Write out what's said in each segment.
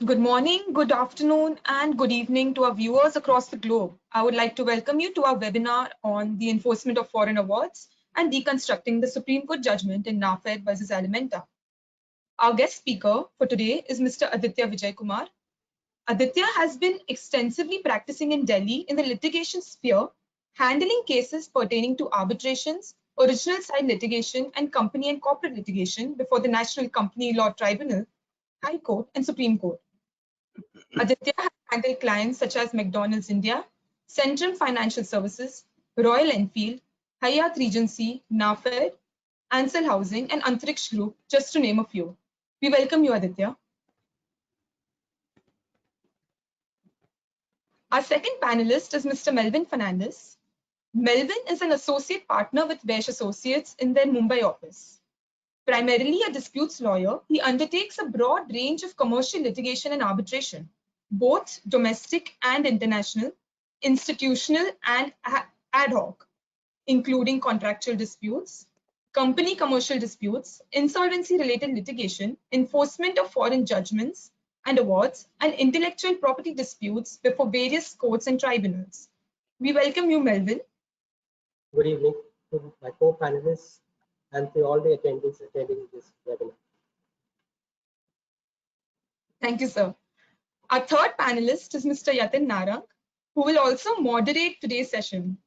Good morning, good afternoon, and good evening to our viewers across the globe. I would like to welcome you to our webinar on the enforcement of foreign awards and deconstructing the Supreme Court judgment in NAFED versus Alimenta. Our guest speaker for today is Mr. Aditya Vijay Kumar. Aditya has been extensively practicing in Delhi in the litigation sphere, handling cases pertaining to arbitrations, original side litigation, and company and corporate litigation before the National Company Law Tribunal, High Court, and Supreme Court. Aditya has handled clients such as McDonald's India, Centrum Financial Services, Royal Enfield, Hyatt Regency, NAFED, Ansel Housing, and Antariksh Group, just to name a few. We welcome you, Aditya. Our second panelist is Mr. Melvin Fernandes. Melvin is an associate partner with Vaish Associates in their Mumbai office. Primarily a disputes lawyer, he undertakes a broad range of commercial litigation and arbitration, both domestic and international, institutional and ad hoc, including contractual disputes, company commercial disputes, insolvency-related litigation, enforcement of foreign judgments and awards, and intellectual property disputes before various courts and tribunals. We welcome you, Melvin. Good evening to my co-panelists and to all the attendees attending this webinar. Thank you, sir. Our third panelist is Mr. Yatin Narang, who will also moderate today's session.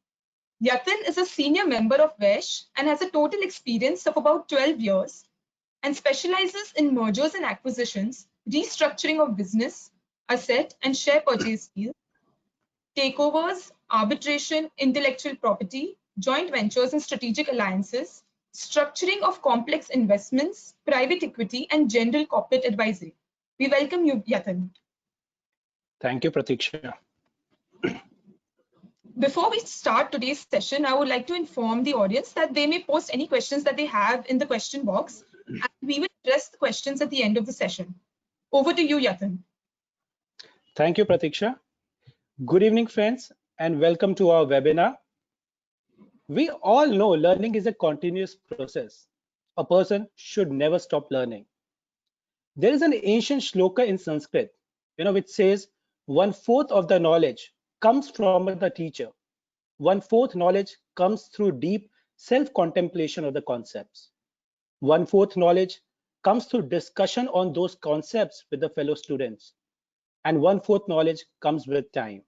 Yatin is a senior member of Vaish and has a total experience of about 12 years and specializes in mergers and acquisitions, restructuring of business, asset and share purchase deals, takeovers, arbitration, intellectual property, joint ventures and strategic alliances, structuring of complex investments, private equity, and general corporate advisory. We welcome you, Yatin. Thank you, Pratiksha. Before we start today's session, I would like to inform the audience that they may post any questions that they have in the question box, and we will address the questions at the end of the session. Over to you, Yatin. Thank you, Pratiksha. Good evening, friends, and welcome to our webinar. We all know learning is a continuous process. A person should never stop learning. There is an ancient shloka in Sanskrit, which says, 1/4 of the knowledge comes from the teacher. 1/4 knowledge comes through deep self-contemplation of the concepts. 1/4 knowledge comes through discussion on those concepts with the fellow students. And 1/4 knowledge comes with time.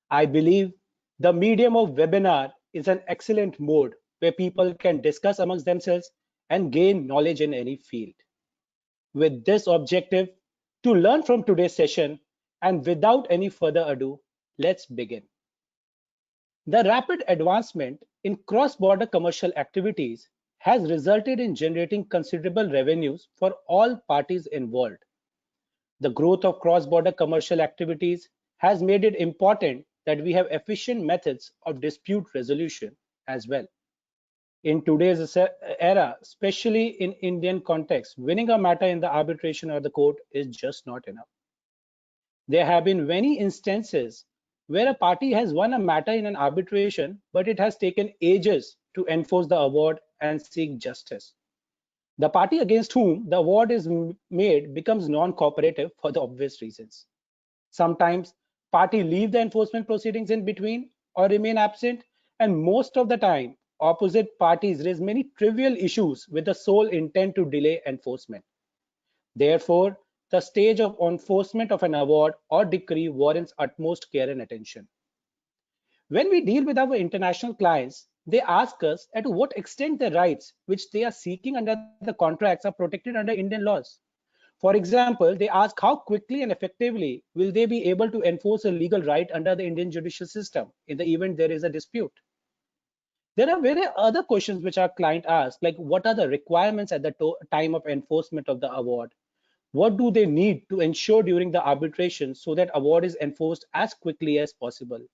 I believe the medium of webinar is an excellent mode where people can discuss amongst themselves and gain knowledge in any field. With this objective, to learn from today's session, and without any further ado, let's begin. The rapid advancement in cross-border commercial activities has resulted in generating considerable revenues for all parties involved. The growth of cross-border commercial activities has made it important that we have efficient methods of dispute resolution as well. In today's era, especially in Indian context, winning a matter in the arbitration or the court is just not enough. There have been many instances where a party has won a matter in an arbitration, but it has taken ages to enforce the award and seek justice. The party against whom the award is made becomes non-cooperative for the obvious reasons. Sometimes parties leave the enforcement proceedings in between or remain absent, and most of the time, opposite parties raise many trivial issues with the sole intent to delay enforcement. Therefore, the stage of enforcement of an award or decree warrants utmost care and attention. When we deal with our international clients, they ask us at what extent the rights which they are seeking under the contracts are protected under Indian laws. For example, they ask how quickly and effectively will they be able to enforce a legal right under the Indian judicial system in the event there is a dispute. There are various other questions which our client asks, like what are the requirements at the time of enforcement of the award? What do they need to ensure during the arbitration so that award is enforced as quickly as possible?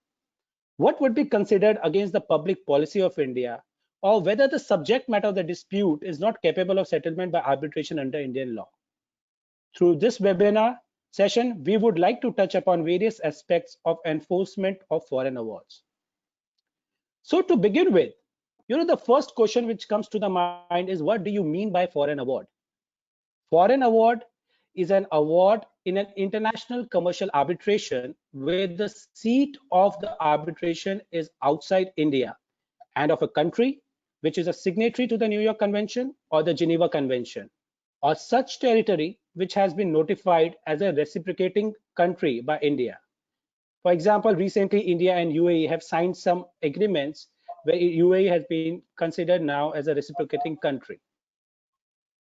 What would be considered against the public policy of India, or whether the subject matter of the dispute is not capable of settlement by arbitration under Indian law? Through this webinar session, we would like to touch upon various aspects of enforcement of foreign awards. So to begin with, the first question which comes to the mind is, what do you mean by foreign award? Foreign award is an award in an international commercial arbitration where the seat of the arbitration is outside India and of a country which is a signatory to the New York Convention or the Geneva Convention, or such territory which has been notified as a reciprocating country by India. For example, recently India and UAE have signed some agreements where UAE has been considered now as a reciprocating country.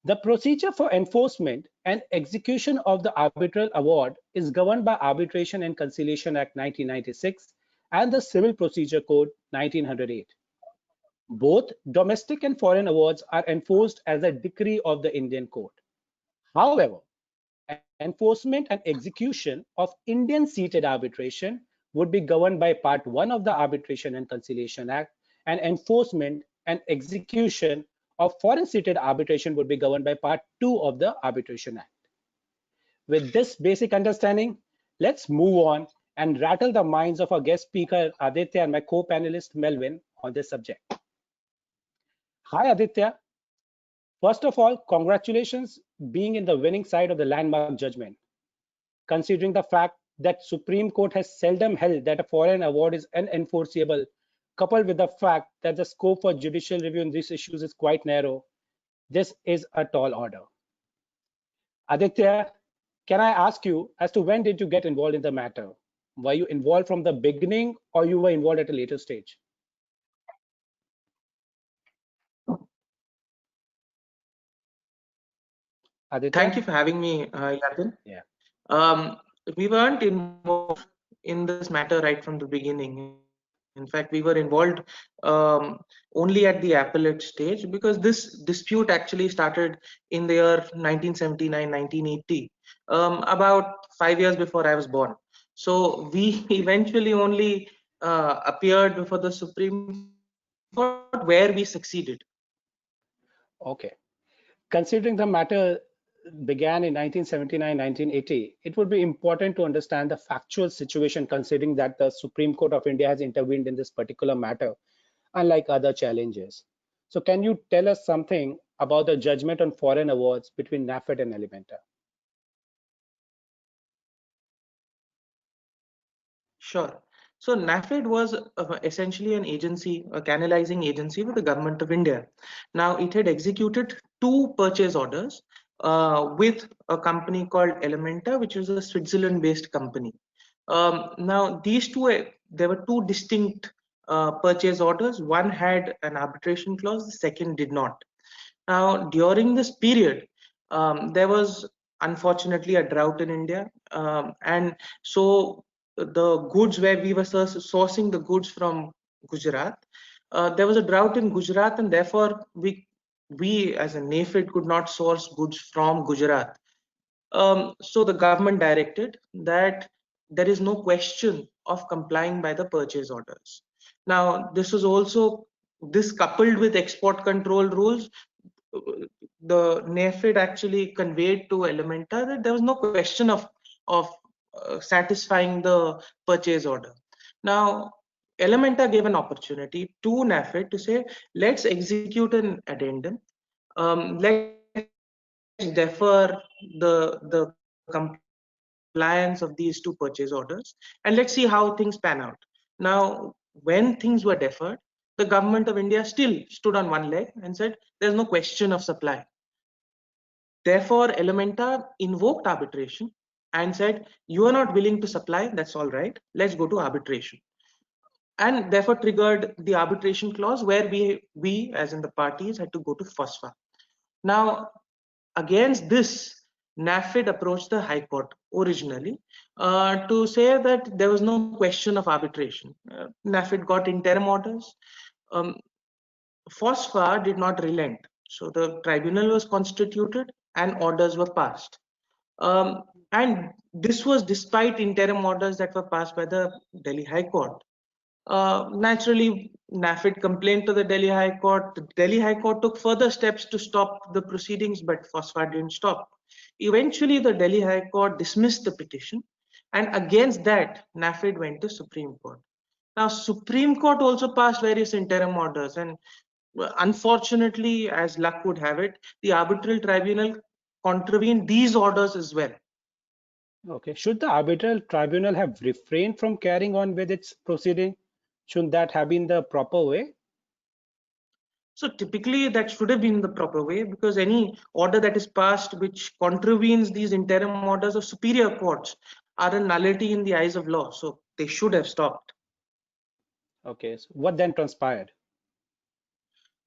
The procedure for enforcement and execution of the arbitral award is governed by Arbitration and Conciliation Act 1996 and the Civil Procedure Code 1908. Both domestic and foreign awards are enforced as a decree of the Indian court. However, enforcement and execution of Indian seated arbitration would be governed by Part 1 of the Arbitration and Conciliation Act, and enforcement and execution of foreign seated arbitration would be governed by Part 2 of the Arbitration Act. With this basic understanding, let's move on and rattle the minds of our guest speaker Aditya and my co-panelist Melvin on this subject. Hi Aditya. First of all, congratulations being in the winning side of the landmark judgment. Considering the fact that Supreme Court has seldom held that a foreign award is unenforceable, coupled with the fact that the scope for judicial review in these issues is quite narrow, this is a tall order. Aditya, can I ask you as to when did you get involved in the matter? Were you involved from the beginning or you were involved at a later stage? Aditya? Thank you for having me, Yatin. Yeah. We weren't involved in this matter right from the beginning. In fact, we were involved only at the appellate stage because this dispute actually started in the year 1979, 1980, about 5 years before I was born. So we eventually only appeared before the Supreme Court where we succeeded. Okay. Considering the matter began in 1979, 1980, it would be important to understand the factual situation considering that the Supreme Court of India has intervened in this particular matter, unlike other challenges. So can you tell us something about the judgment on foreign awards between NAFED and Alimenta? Sure. So NAFED was essentially an agency, a canalizing agency with the government of India. Now it had executed 2 purchase orders with a company called Alimenta, which is a Switzerland-based company. Now these two, there were 2 distinct purchase orders. One had an arbitration clause, the second did not. Now during this period, there was unfortunately a drought in India, and so the goods where we were sourcing the goods from Gujarat, there was a drought in Gujarat, and therefore we as a NAFED could not source goods from Gujarat. So the government directed that there is no question of complying by the purchase orders. Now this coupled with export control rules, the NAFED actually conveyed to Alimenta that there was no question of satisfying the purchase order. Now, Alimenta gave an opportunity to NAFED to say, let's execute an addendum, let's defer the compliance of these 2 purchase orders, and let's see how things pan out. Now, when things were deferred, the government of India still stood on one leg and said, there's no question of supply. Therefore, Alimenta invoked arbitration and said, you are not willing to supply, that's all right, let's go to arbitration. And therefore triggered the arbitration clause where we as in the parties had to go to FOSFA. Now, against this, NAFED approached the High Court originally to say that there was no question of arbitration. NAFED got interim orders. FOSFA did not relent. So the tribunal was constituted and orders were passed. And this was despite interim orders that were passed by the Delhi High Court. Naturally, NAFED complained to the Delhi High Court. The Delhi High Court took further steps to stop the proceedings, but FOSFA didn't stop. Eventually, the Delhi High Court dismissed the petition, and against that, NAFED went to Supreme Court. Now, Supreme Court also passed various interim orders, and unfortunately, as luck would have it, the arbitral tribunal contravened these orders as well. Okay. Should the arbitral tribunal have refrained from carrying on with its proceeding? Shouldn't that have been the proper way? So typically that should have been the proper way, because any order that is passed which contravenes these interim orders of superior courts are a nullity in the eyes of law. So they should have stopped. Okay. So what then transpired?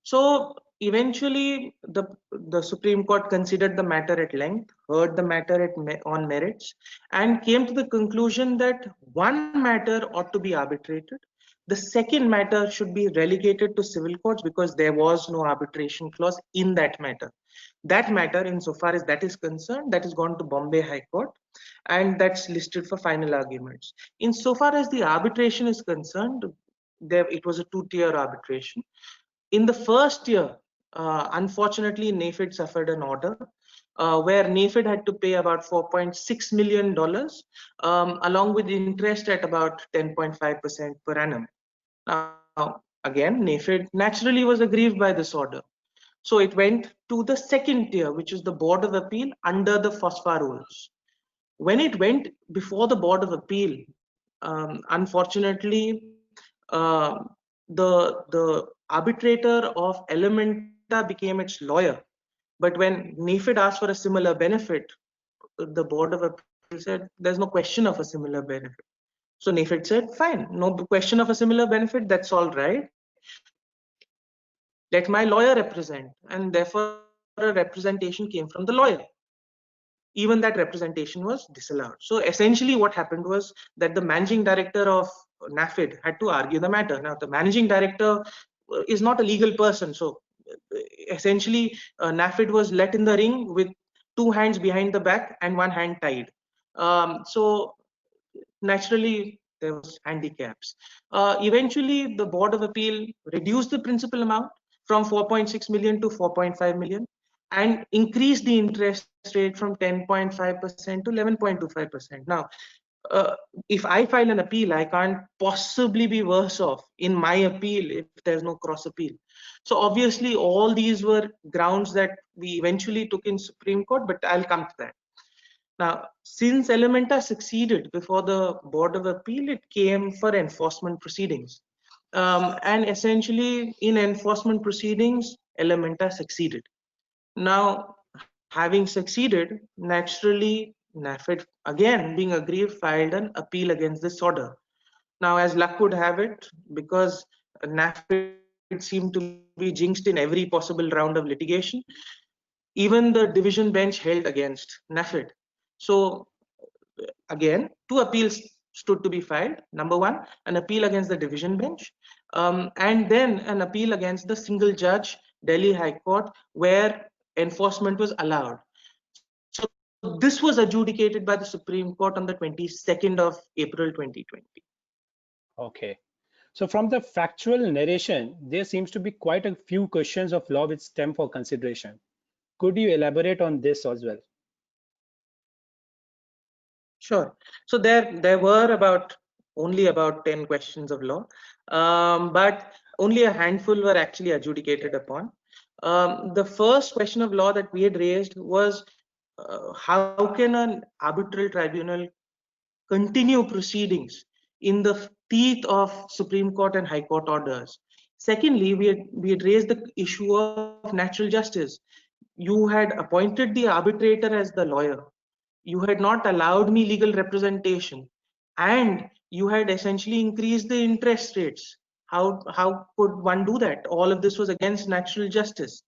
So eventually the Supreme Court considered the matter at length, heard the matter on merits, and came to the conclusion that one matter ought to be arbitrated. The second matter should be relegated to civil courts because there was no arbitration clause in that matter. That matter, insofar as that is concerned, that is gone to Bombay High Court, and that's listed for final arguments. Insofar as the arbitration is concerned, it was a two-tier arbitration. In the first year, unfortunately, NAFED suffered an order where NAFED had to pay about $4.6 million, along with interest at about 10.5% per annum. Now, again, NAFED naturally was aggrieved by this order. So it went to the second tier, which is the Board of Appeal under the FOSFA rules. When it went before the Board of Appeal, unfortunately, the arbitrator of Alimenta became its lawyer. But when NAFED asked for a similar benefit, the Board of Appeal said there's no question of a similar benefit. So NAFED said, fine, no question of a similar benefit, that's all right. Let my lawyer represent, and therefore a representation came from the lawyer. Even that representation was disallowed. So essentially what happened was that the managing director of NAFED had to argue the matter. Now the managing director is not a legal person, so essentially NAFED was let in the ring with two hands behind the back and one hand tied. So naturally there was handicaps. Eventually the Board of Appeal reduced the principal amount from 4.6 million to 4.5 million and increased the interest rate from 10.5% to 11.25%. Now, if I file an appeal, I can't possibly be worse off in my appeal if there's no cross appeal. So obviously all these were grounds that we eventually took in Supreme Court, but I'll come to that. Now, since Alimenta succeeded before the Board of Appeal, it came for enforcement proceedings. And essentially in enforcement proceedings, Alimenta succeeded. Now, having succeeded, naturally, NAFED, again being aggrieved, filed an appeal against this order. Now, as luck would have it, because NAFED seemed to be jinxed in every possible round of litigation, even the division bench held against NAFED. So, again, two appeals stood to be filed. Number one, an appeal against the division bench, and then an appeal against the single judge Delhi High Court, where enforcement was allowed. So this was adjudicated by the Supreme Court on the 22nd of April 2020. Okay. So from the factual narration, there seems to be quite a few questions of law which stem for consideration. Could you elaborate on this as well? Sure. So there were only about 10 questions of law, but only a handful were actually adjudicated upon. The first question of law that we had raised was how can an arbitral tribunal continue proceedings in the teeth of Supreme Court and High Court orders? Secondly, we had raised the issue of natural justice. You had appointed the arbitrator as the lawyer. You had not allowed me legal representation, and you had essentially increased the interest rates. How could one do that? All of this was against natural justice.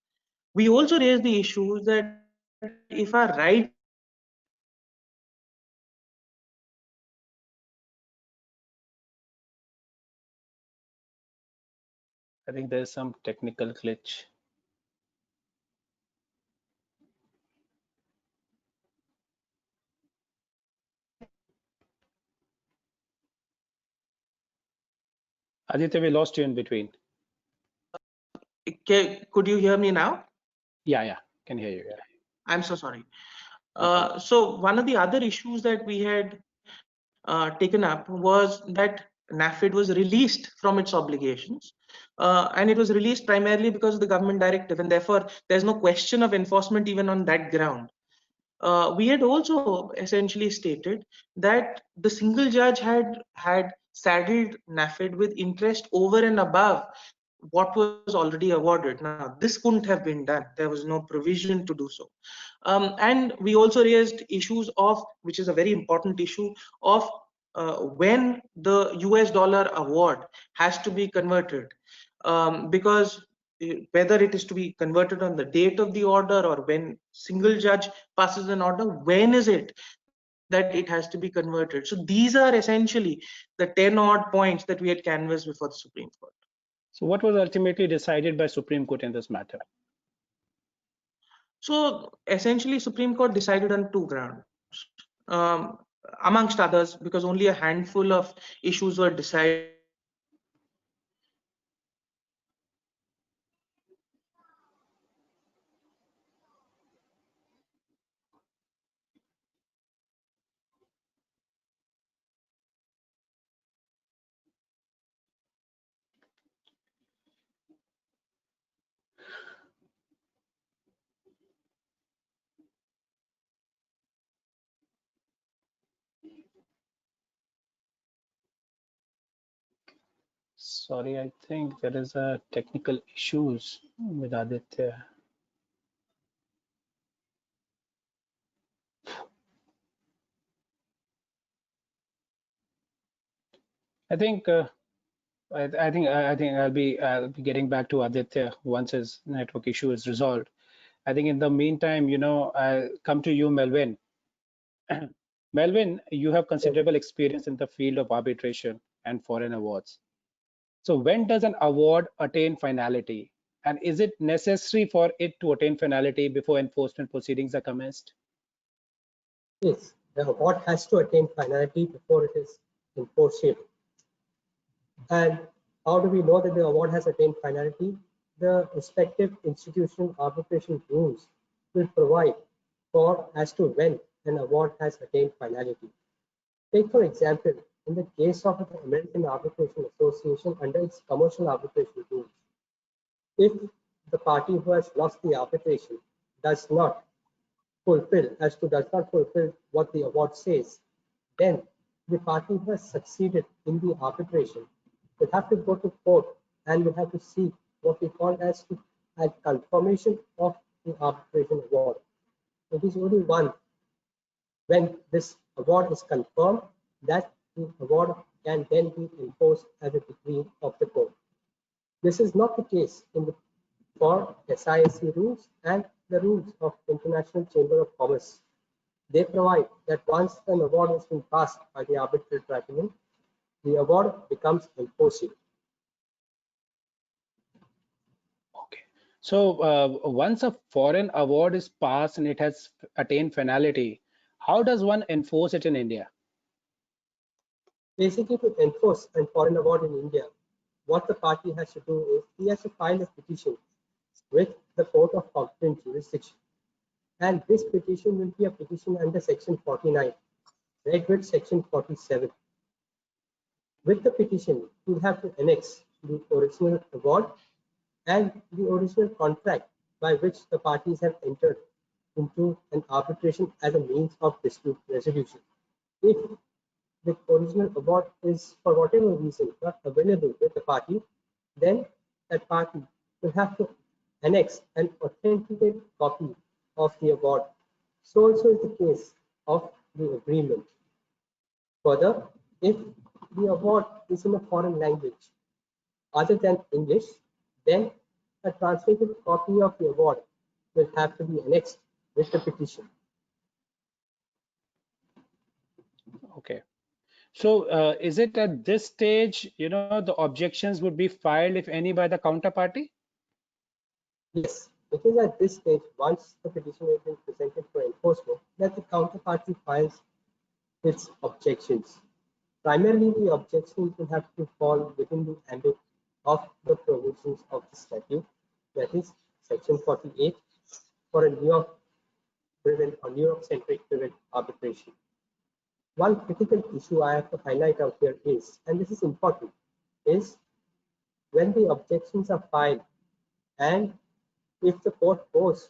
We also raised the issue that if our rights are violated, I think there's some technical glitch. Aditya, we lost you in between. could you hear me now? Yeah, can hear you. Yeah. I'm so sorry. So one of the other issues that we had taken up was that NAFED was released from its obligations, and it was released primarily because of the government directive, and therefore there's no question of enforcement even on that ground. we had also essentially stated that the single judge had saddled NAFED with interest over and above what was already awarded. Now, this couldn't have been done. There was no provision to do so. And we also raised issues of, which is a very important issue, of when the US dollar award has to be converted. Because whether it is to be converted on the date of the order or when single judge passes an order, when is it that it has to be converted? So these are essentially the 10 odd points that we had canvassed before the Supreme Court. So what was ultimately decided by Supreme Court in this matter? So essentially, Supreme Court decided on two grounds, amongst others, because only a handful of issues were decided. Sorry, I think there is a technical issues with Aditya. I think I think I'll be getting back to Aditya once his network issue is resolved. I think in the meantime, I'll come to you, Melvin. Melvin, you have considerable experience in the field of arbitration and foreign awards. So when does an award attain finality? And is it necessary for it to attain finality before enforcement proceedings are commenced? Yes, the award has to attain finality before it is enforceable. And how do we know that the award has attained finality? The respective institutional arbitration rules will provide for as to when an award has attained finality. Take, for example, in the case of the American Arbitration Association under its commercial arbitration rules, if the party who has lost the arbitration does not fulfill what the award says, then the party who has succeeded in the arbitration will have to go to court and will have to seek what we call as a confirmation of the arbitration award. It is only when this award is confirmed that the award can then be enforced as a decree of the court. This is not the case for SISC rules and the rules of International Chamber of Commerce. They provide that once an award has been passed by the arbitral tribunal, the award becomes enforceable. Okay. So once a foreign award is passed and it has attained finality, how does one enforce it in India? Basically, to enforce a foreign award in India, what the party has to do is he has to file a petition with the court of competent jurisdiction. And this petition will be a petition under section 49, read with section 47. With the petition, you have to annex the original award and the original contract by which the parties have entered into an arbitration as a means of dispute resolution. If the original award is, for whatever reason, not available with the party, then that party will have to annex an authenticated copy of the award. So also is the case of the agreement. Further, if the award is in a foreign language other than English, then a translated copy of the award will have to be annexed with the petition. Okay. So is it at this stage, the objections would be filed, if any, by the counterparty? Yes, it is at this stage, once the petition has been presented for enforcement, that the counterparty files its objections. Primarily, the objections will have to fall within the ambit of the provisions of the statute, that is section 48 for a New York-driven or New York-centric driven arbitration. One critical issue I have to highlight out here is, and this is important, is when the objections are filed and if the court goes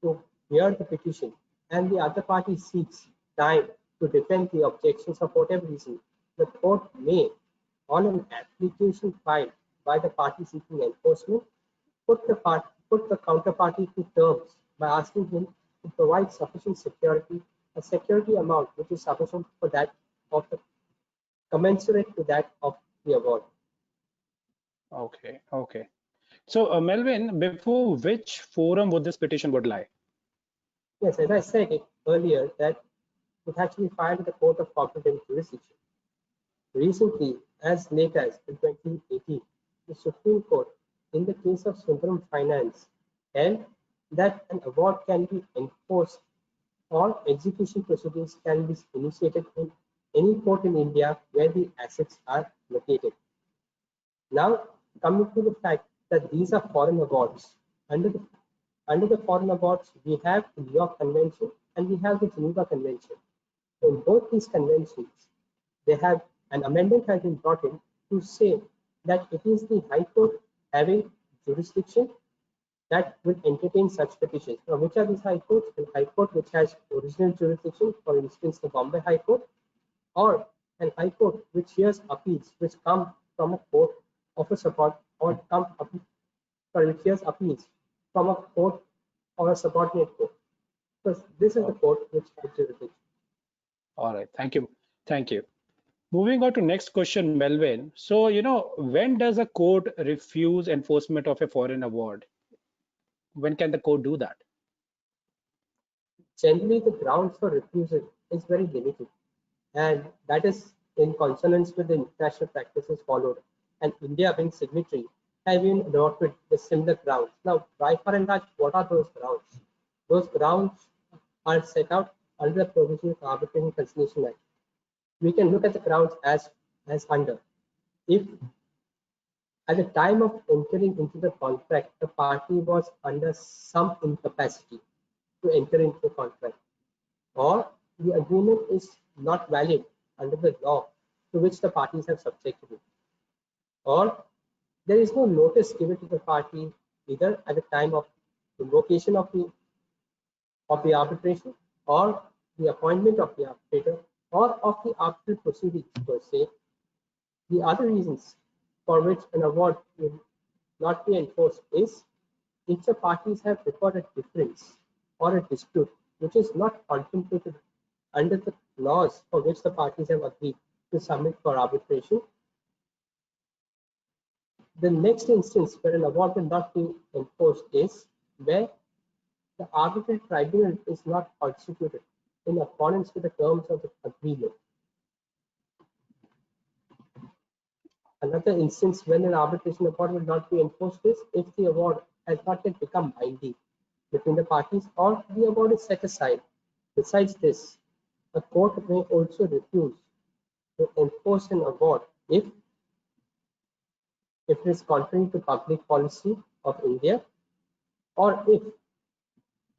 to hear the petition, and the other party seeks time to defend the objections of whatever reason, the court may, on an application filed by the party seeking enforcement, put the counterparty to terms by asking him to provide sufficient security, a security amount which is sufficient for that of the commensurate to that of the award. Okay, okay. So, Melvin, before which forum would this petition would lie? Yes, as I said it earlier, that it has to be filed with the Court of Competent Jurisdiction. Recently, as late as in 2018, the Supreme Court, in the case of Sundaram Finance, held that an award can be enforced or execution proceedings can be initiated in any court in India where the assets are located. Now, coming to the fact that these are foreign awards, under the foreign awards, we have the New York Convention and we have the Geneva Convention. In both these conventions, they have an amendment has been brought in to say that it is the High Court having jurisdiction that will entertain such petitions. Now, which are these High Courts? The High Court which has original jurisdiction, for instance, the Bombay High Court, or an High Court which hears appeals which come from a court of a support or which hears appeals from a court or a subordinate court. So this is the court which has jurisdiction. All right, thank you. Thank you. Moving on to next question, Melvin. So, when does a court refuse enforcement of a foreign award? When can the court do that? Generally, the grounds for refusal is very limited, and that is in consonance with the international practices followed. And India, being signatory, have been adopted the similar grounds. Now, by far and large, what are those grounds? Those grounds are set out under the provisions of Arbitration Conciliation Act. We can look at the grounds as under. If at the time of entering into the contract, the party was under some incapacity to enter into the contract, or the agreement is not valid under the law to which the parties have subjected it, or there is no notice given to the party either at the time of invocation of the arbitration, or the appointment of the arbitrator, or of the arbitral proceedings per se. The other reasons for which an award will not be enforced is if the parties have recorded a difference or a dispute which is not contemplated under the laws for which the parties have agreed to submit for arbitration. The next instance where an award will not be enforced is where the arbitral tribunal is not constituted in accordance with the terms of the agreement. Another instance when an arbitration award will not be enforced is if the award has not yet become binding between the parties or the award is set aside. Besides this, a court may also refuse to enforce an award if it is contrary to public policy of India, or if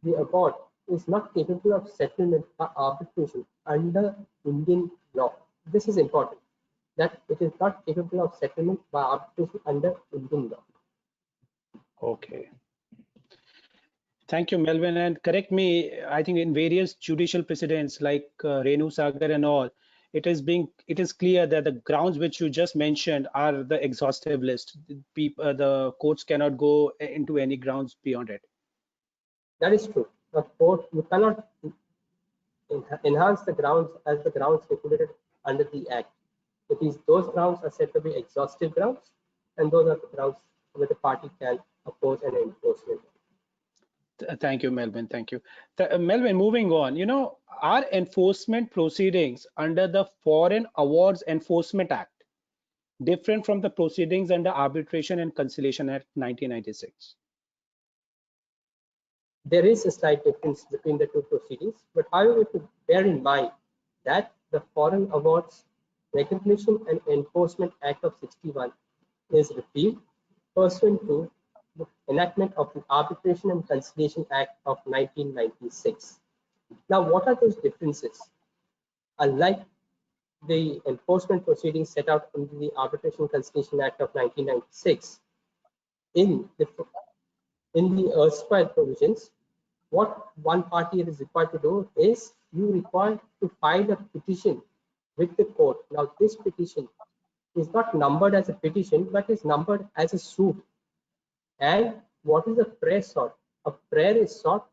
the award is not capable of settlement by arbitration under Indian law. This is important, that it is not capable of settlement by arbitration under Indian law. Okay. Thank you, Melvin. And correct me, I think in various judicial precedents like Renu Sagar and all, it is clear that the grounds which you just mentioned are the exhaustive list. The courts cannot go into any grounds beyond it. That is true. The court, you cannot enhance the grounds as the grounds stipulated under the Act. It is those grounds are said to be exhaustive grounds, and those are the grounds where the party can oppose an enforcement. Thank you, Melvin. Thank you. Melvin, moving on, are enforcement proceedings under the Foreign Awards Enforcement Act different from the proceedings under Arbitration and Conciliation Act 1996? There is a slight difference between the two proceedings, but however, to bear in mind that the Foreign Awards Recognition and Enforcement Act of 61 is repealed pursuant to the enactment of the Arbitration and Conciliation Act of 1996. Now, what are those differences? Unlike the enforcement proceedings set out in the Arbitration and Conciliation Act of 1996, in the erstwhile provisions, what one party is required to do is you require to file a petition with the court. Now, this petition is not numbered as a petition, but is numbered as a suit. And what is a prayer sought? A prayer is sought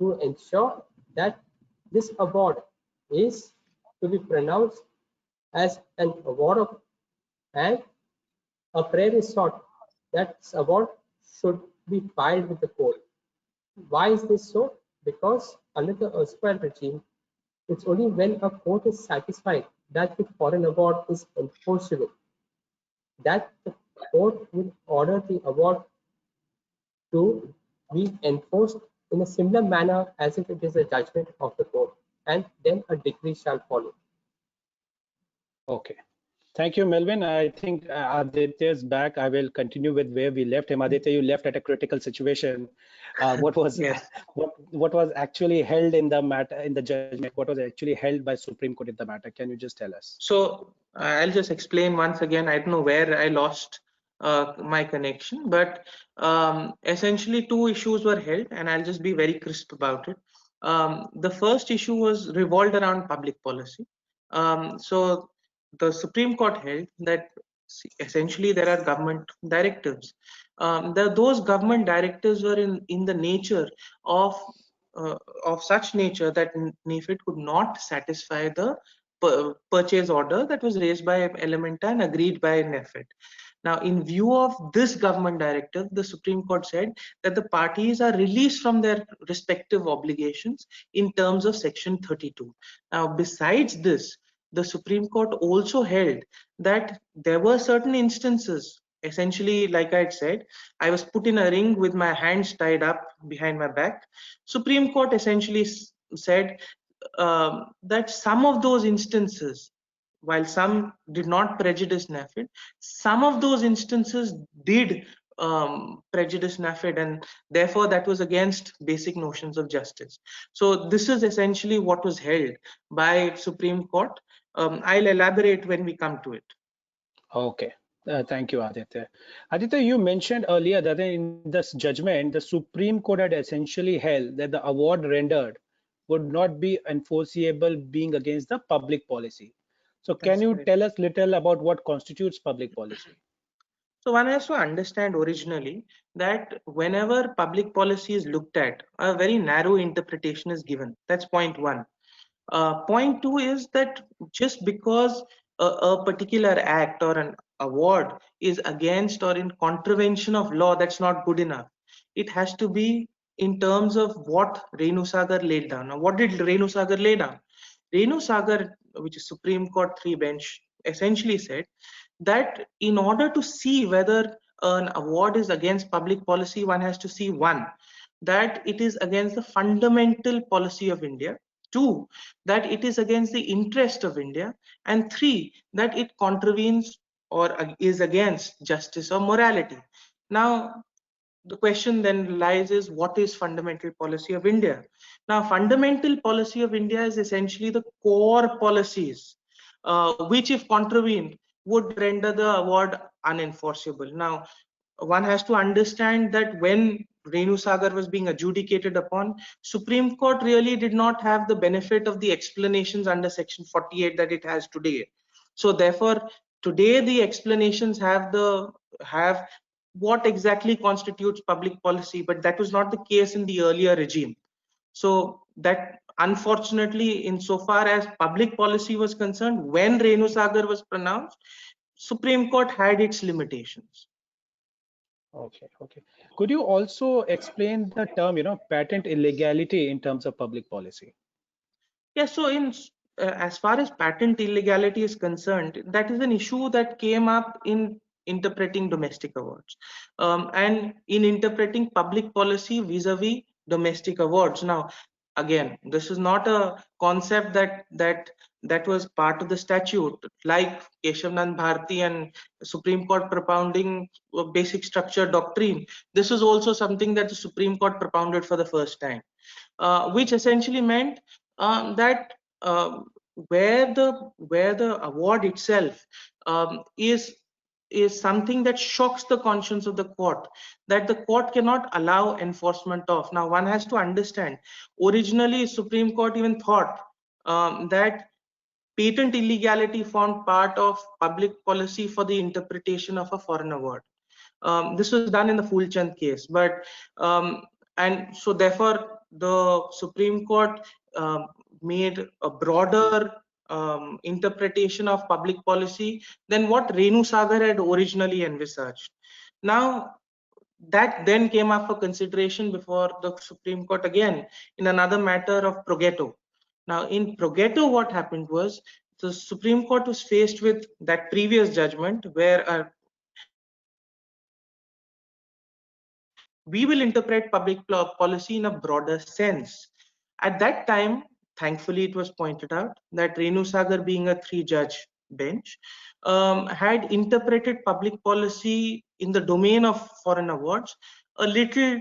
to ensure that this award is to be pronounced as an award of, and a prayer is sought that this award should be filed with the court. Why is this so? Because under the erstwhile regime, it's only when a court is satisfied that the foreign award is enforceable that the court will order the award to be enforced in a similar manner as if it is a judgment of the court, and then a decree shall follow. Okay. Thank you, Melvin. I think Aditya's back. I will continue with where we left him. Aditya, you left at a critical situation. What was Yes. what was actually held in the matter, in the judgment? What was actually held by Supreme Court in the matter? Can you just tell us? So I'll just explain once again. I don't know where I lost my connection, but essentially two issues were held, and I'll just be very crisp about it. The first issue was revolved around public policy. So the Supreme Court held that essentially there are government directives. Those government directives were in the nature of such nature that NAFED could not satisfy the purchase order that was raised by Alimenta and agreed by NAFED. Now, in view of this government directive, the Supreme Court said that the parties are released from their respective obligations in terms of Section 32. Now, besides this, the Supreme Court also held that there were certain instances, essentially, like I had said, I was put in a ring with my hands tied up behind my back. Supreme Court essentially said that some of those instances, while some did not prejudice NAFED, some of those instances did prejudice NAFED, and therefore that was against basic notions of justice. So this is essentially what was held by Supreme Court. I'll elaborate when we come to it. Okay. Thank you, Aditya. Aditya, you mentioned earlier that in this judgment, the Supreme Court had essentially held that the award rendered would not be enforceable being against the public policy. So can you tell us little about what constitutes public policy? So one has to understand originally that whenever public policy is looked at, a very narrow interpretation is given. That's point one. Point two is that just because a particular act or an award is against or in contravention of law, that's not good enough. It has to be in terms of what Renu Sagar laid down. Now, what did Renu Sagar lay down? Renu Sagar, which is Supreme Court 3 bench, essentially said that in order to see whether an award is against public policy, one has to see one, that it is against the fundamental policy of India, two, that it is against the interest of India, and three, that it contravenes or is against justice or morality. Now, the question then lies is, what is fundamental policy of India? Now, fundamental policy of India is essentially the core policies, which if contravened would render the award unenforceable. Now, one has to understand that when Renu Sagar was being adjudicated upon, Supreme Court really did not have the benefit of the explanations under Section 48 that it has today. So therefore, today the explanations have what exactly constitutes public policy, but that was not the case in the earlier regime. So that, unfortunately, insofar as public policy was concerned, when Renu Sagar was pronounced, Supreme Court had its limitations. Okay. Could you also explain the term, patent illegality in terms of public policy? Yeah, so as far as patent illegality is concerned, that is an issue that came up in interpreting domestic awards and in interpreting public policy vis-a-vis domestic awards. Now, again, this is not a concept that was part of the statute, like Keshavanand Bharati and Supreme Court propounding basic structure doctrine. This is also something that the Supreme Court propounded for the first time, which essentially meant that where the award itself is is something that shocks the conscience of the court, that the court cannot allow enforcement of. Now, one has to understand, originally Supreme Court even thought that patent illegality formed part of public policy for the interpretation of a foreign award. This was done in the Fulchand case, but and so therefore the Supreme Court made a broader interpretation of public policy than what Renu Sagar had originally envisaged. Now, that then came up for consideration before the Supreme Court again in another matter of Progetto. Now, in Progetto, what happened was the Supreme Court was faced with that previous judgment where we will interpret public policy in a broader sense. At that time, thankfully, it was pointed out that Renu Sagar, being a 3-judge bench, had interpreted public policy in the domain of foreign awards a little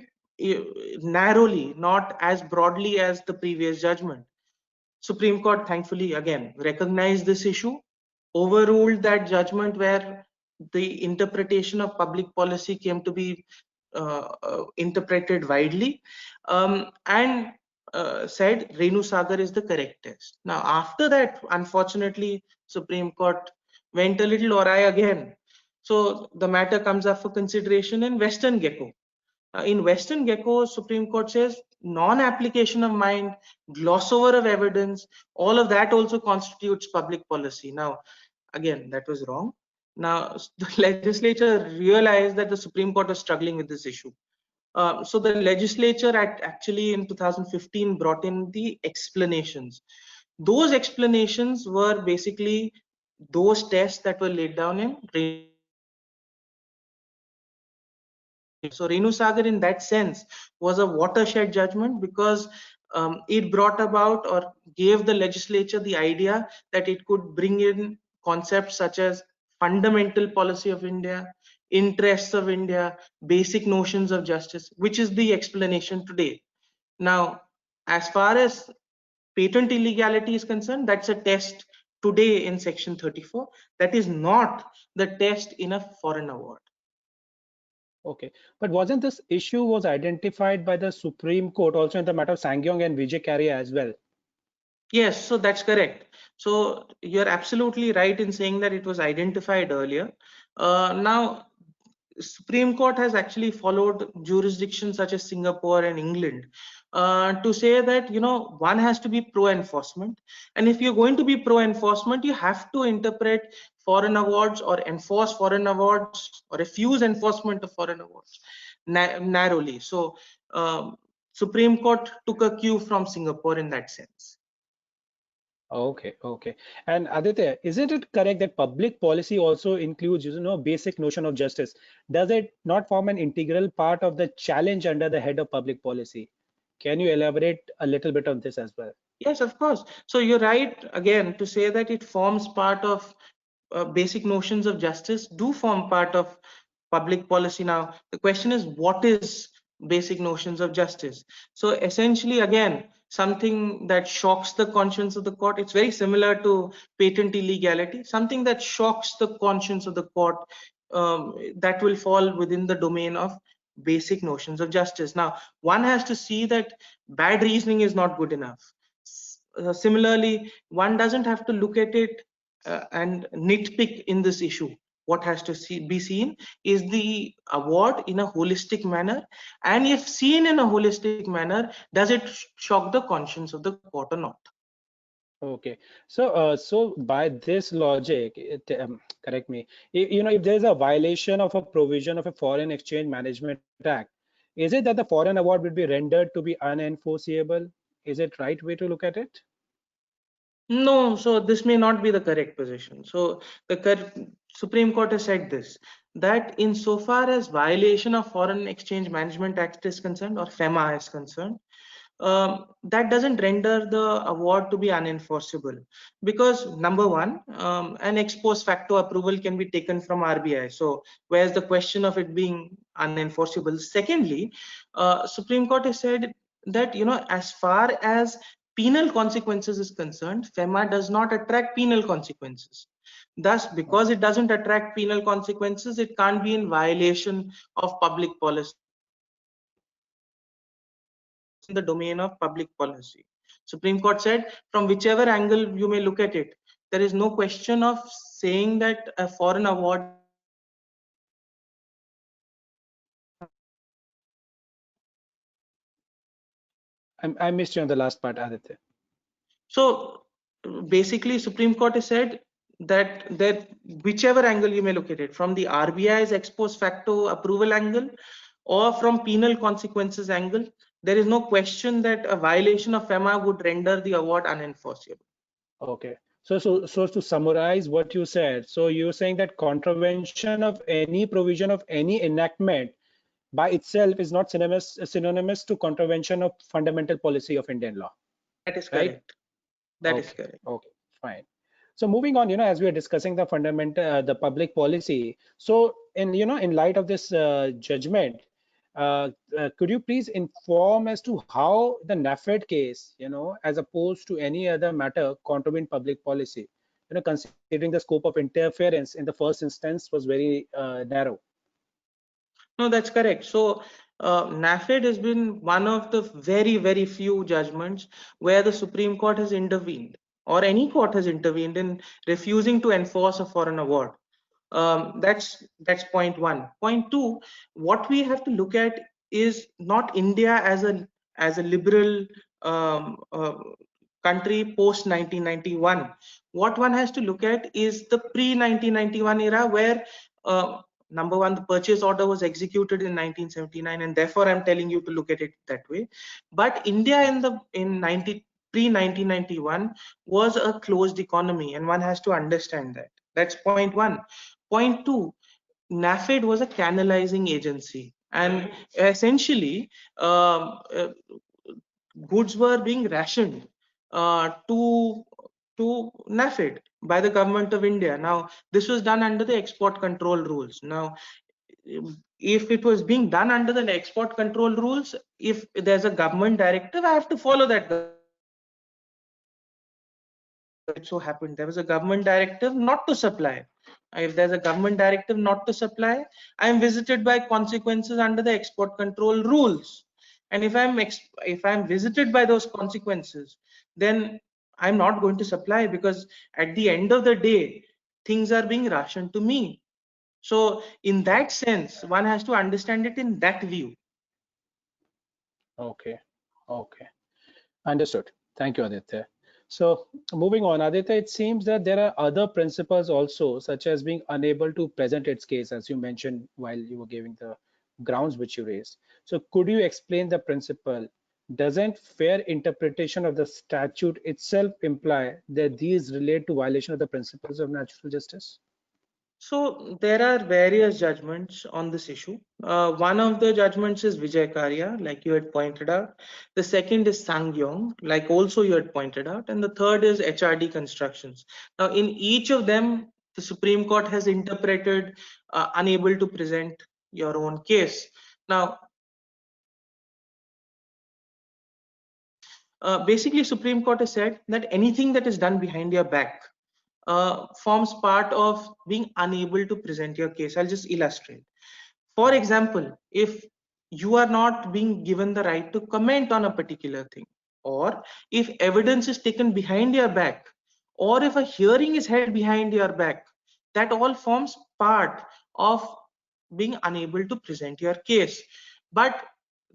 narrowly, not as broadly as the previous judgment. Supreme Court, thankfully, again recognized this issue, overruled that judgment where the interpretation of public policy came to be interpreted widely, and said Renu Sagar is the correct test. Now, after that, unfortunately, Supreme Court went a little awry again. So the matter comes up for consideration in Western Gecko. In Western Gecko, Supreme Court says non-application of mind, gloss over of evidence, all of that also constitutes public policy. Now, again, that was wrong. Now, the legislature realized that the Supreme Court was struggling with this issue. So the legislature actually in 2015 brought in the explanations. Those explanations were basically those tests that were laid down in. So Renu Sagar in that sense was a watershed judgment because it brought about or gave the legislature the idea that it could bring in concepts such as fundamental policy of India, interests of India, basic notions of justice, which is the explanation today. Now, as far as patent illegality is concerned, that's a test today in section 34. That is not the test in a foreign award. Okay, but wasn't this issue was identified by the Supreme Court also in the matter of Sangyong and Vijay Karya as well? Yes, so that's correct. So you're absolutely right in saying that it was identified earlier. Now, Supreme Court has actually followed jurisdictions such as Singapore and England to say that, you know, one has to be pro-enforcement. And if you're going to be pro-enforcement, you have to interpret foreign awards or enforce foreign awards or refuse enforcement of foreign awards narrowly. So Supreme Court took a cue from Singapore in that sense. Okay, okay. And Aditya, isn't it correct that public policy also includes, you know, basic notion of justice? Does it not form an integral part of the challenge under the head of public policy? Can you elaborate a little bit on this as well? Yes, of course. So you're right again to say that it forms part of basic notions of justice do form part of public policy. Now, the question is, what is basic notions of justice? So essentially, again, something that shocks the conscience of the court. It's very similar to patent illegality, something that shocks the conscience of the court that will fall within the domain of basic notions of justice. Now, one has to see that bad reasoning is not good enough. Similarly, one doesn't have to look at it and nitpick in this issue. What has to be seen is the award in a holistic manner, and if seen in a holistic manner, does it shock the conscience of the court or not? Okay, so so by this logic, correct me, you know, if there is a violation of a provision of a Foreign Exchange Management Act, is it that the foreign award will be rendered to be unenforceable? Is it right way to look at it? No, so this may not be the correct position. So the Supreme Court has said this, that insofar as violation of Foreign Exchange Management Act is concerned, or FEMA is concerned, that doesn't render the award to be unenforceable, because number one, an ex post facto approval can be taken from RBI. So where's the question of it being unenforceable? Secondly, Supreme Court has said that, you know, as far as penal consequences is concerned, FEMA does not attract penal consequences. Thus, because it doesn't attract penal consequences, it can't be in violation of public policy, in the domain of public policy. Supreme Court said, from whichever angle you may look at it, there is no question of saying that a foreign award. I missed you on the last part, Aditya. So basically, Supreme Court has said that whichever angle you may look at it, from the RBI's ex post facto approval angle or from penal consequences angle, there is no question that a violation of FEMA would render the award unenforceable. Okay. So to summarize what you said, so you're saying that contravention of any provision of any enactment by itself is not synonymous to contravention of fundamental policy of Indian law. That is right? correct. That is correct. Okay, fine. So moving on, as we are discussing the fundamental, the public policy. So in light of this judgment, could you please inform as to how the NAFED case, as opposed to any other matter, contravened public policy? Considering the scope of interference in the first instance was very narrow. No, that's correct. So NAFED has been one of the very, very few judgments where the Supreme Court has intervened, or any court has intervened in refusing to enforce a foreign award. That's point one. Point two, what we have to look at is not India as a liberal country post 1991. What one has to look at is the pre 1991 era, where number one, the purchase order was executed in 1979, and therefore I'm telling you to look at it that way. But India pre 1991 was a closed economy, and one has to understand that. That's point one. Point two, NAFED was a canalizing agency, and essentially goods were being rationed to NAFED by the government of India. Now, this was done under the export control rules. Now, if it was being done under the export control rules, if there's a government directive, I have to follow that. It so happened there was a government directive not to supply. If there's a government directive not to supply, I am visited by consequences under the export control rules. And if I'm visited by those consequences, then I'm not going to supply, because at the end of the day, things are being rationed to me. So in that sense, one has to understand it in that view. Okay. Understood. Thank you, Aditya. So moving on, Aditya, it seems that there are other principles also, such as being unable to present its case, as you mentioned while you were giving the grounds which you raised. So could you explain the principle? Doesn't fair interpretation of the statute itself imply that these relate to violation of the principles of natural justice? So there are various judgments on this issue. One of the judgments is Vijay, like you had pointed out. The second is Sangyong, like also you had pointed out. And the third is HRD constructions. Now, in each of them, the Supreme Court has interpreted unable to present your own case. Now, basically, Supreme Court has said that anything that is done behind your back forms part of being unable to present your case. I'll just illustrate. For example, if you are not being given the right to comment on a particular thing, or if evidence is taken behind your back, or if a hearing is held behind your back, that all forms part of being unable to present your case. But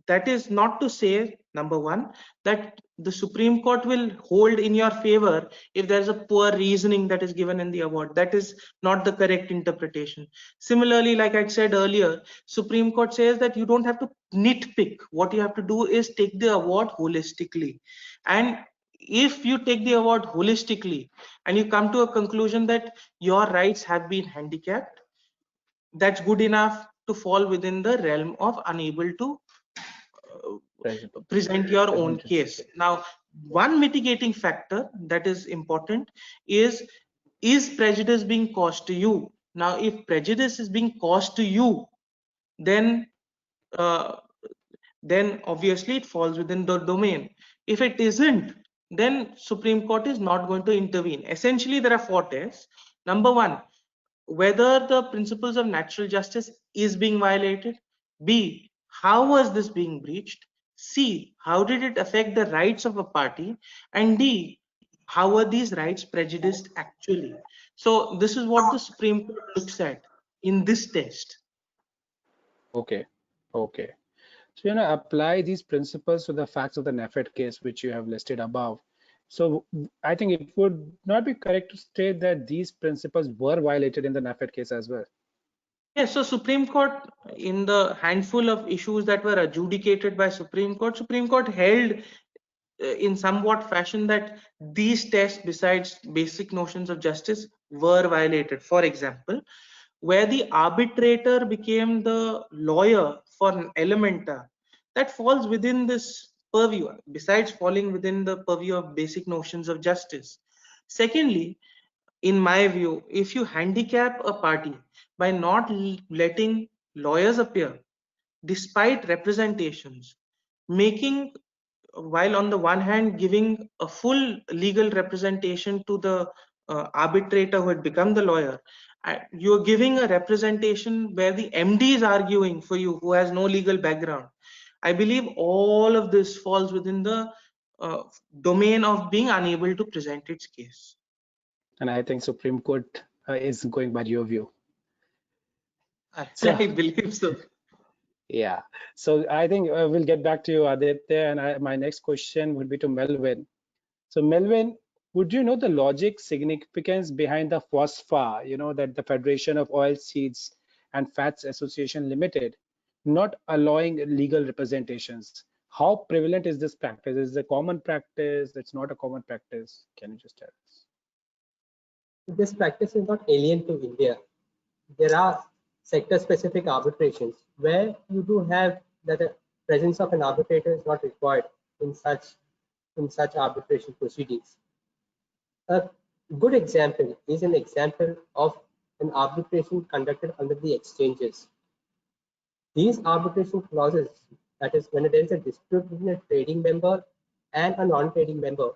that is not to say, number one, that the Supreme Court will hold in your favor if there's a poor reasoning that is given in the award. That is not the correct interpretation. Similarly, like I said earlier, Supreme Court says that you don't have to nitpick. What you have to do is take the award holistically. And if you take the award holistically and you come to a conclusion that your rights have been handicapped, that's good enough to fall within the realm of unable to present your own case. Now, one mitigating factor that is important is prejudice being caused to you? Now, if prejudice is being caused to you, then obviously it falls within the domain. If it isn't, then Supreme Court is not going to intervene. Essentially, there are 4 tests. Number 1, whether the principles of natural justice is being violated. B, how was this being breached? C, how did it affect the rights of a party? And D, how were these rights prejudiced actually? So this is what the Supreme Court looks at in this test. Okay, okay. So, apply these principles to the facts of the NAFED case, which you have listed above. So, I think it would not be correct to state that these principles were violated in the NAFED case as well. Yes, so Supreme Court, in the handful of issues that were adjudicated by Supreme Court held in somewhat fashion that these tests, besides basic notions of justice, were violated. For example, where the arbitrator became the lawyer for Alimenta, that falls within this purview, besides falling within the purview of basic notions of justice. Secondly, in my view, if you handicap a party by not letting lawyers appear despite representations, making, while on the one hand giving a full legal representation to the arbitrator who had become the lawyer, you're giving a representation where the MD is arguing for you who has no legal background. I believe all of this falls within the domain of being unable to present its case. And I think Supreme Court is going by your view. I So, believe so. yeah. So I think we'll get back to you, Aditya. And my next question would be to Melvin. So Melvin, would you know the logic significance behind the FOSFA, that the Federation of Oil Seeds and Fats Association Limited, not allowing legal representations? How prevalent is this practice? Is it a common practice? It's not a common practice. Can you just tell us? This practice is not alien to India. There are sector-specific arbitrations where you do have that the presence of an arbitrator is not required in such arbitration proceedings. A good example is an example of an arbitration conducted under the exchanges. These arbitration clauses, that is, when there is a dispute between a trading member and a non-trading member,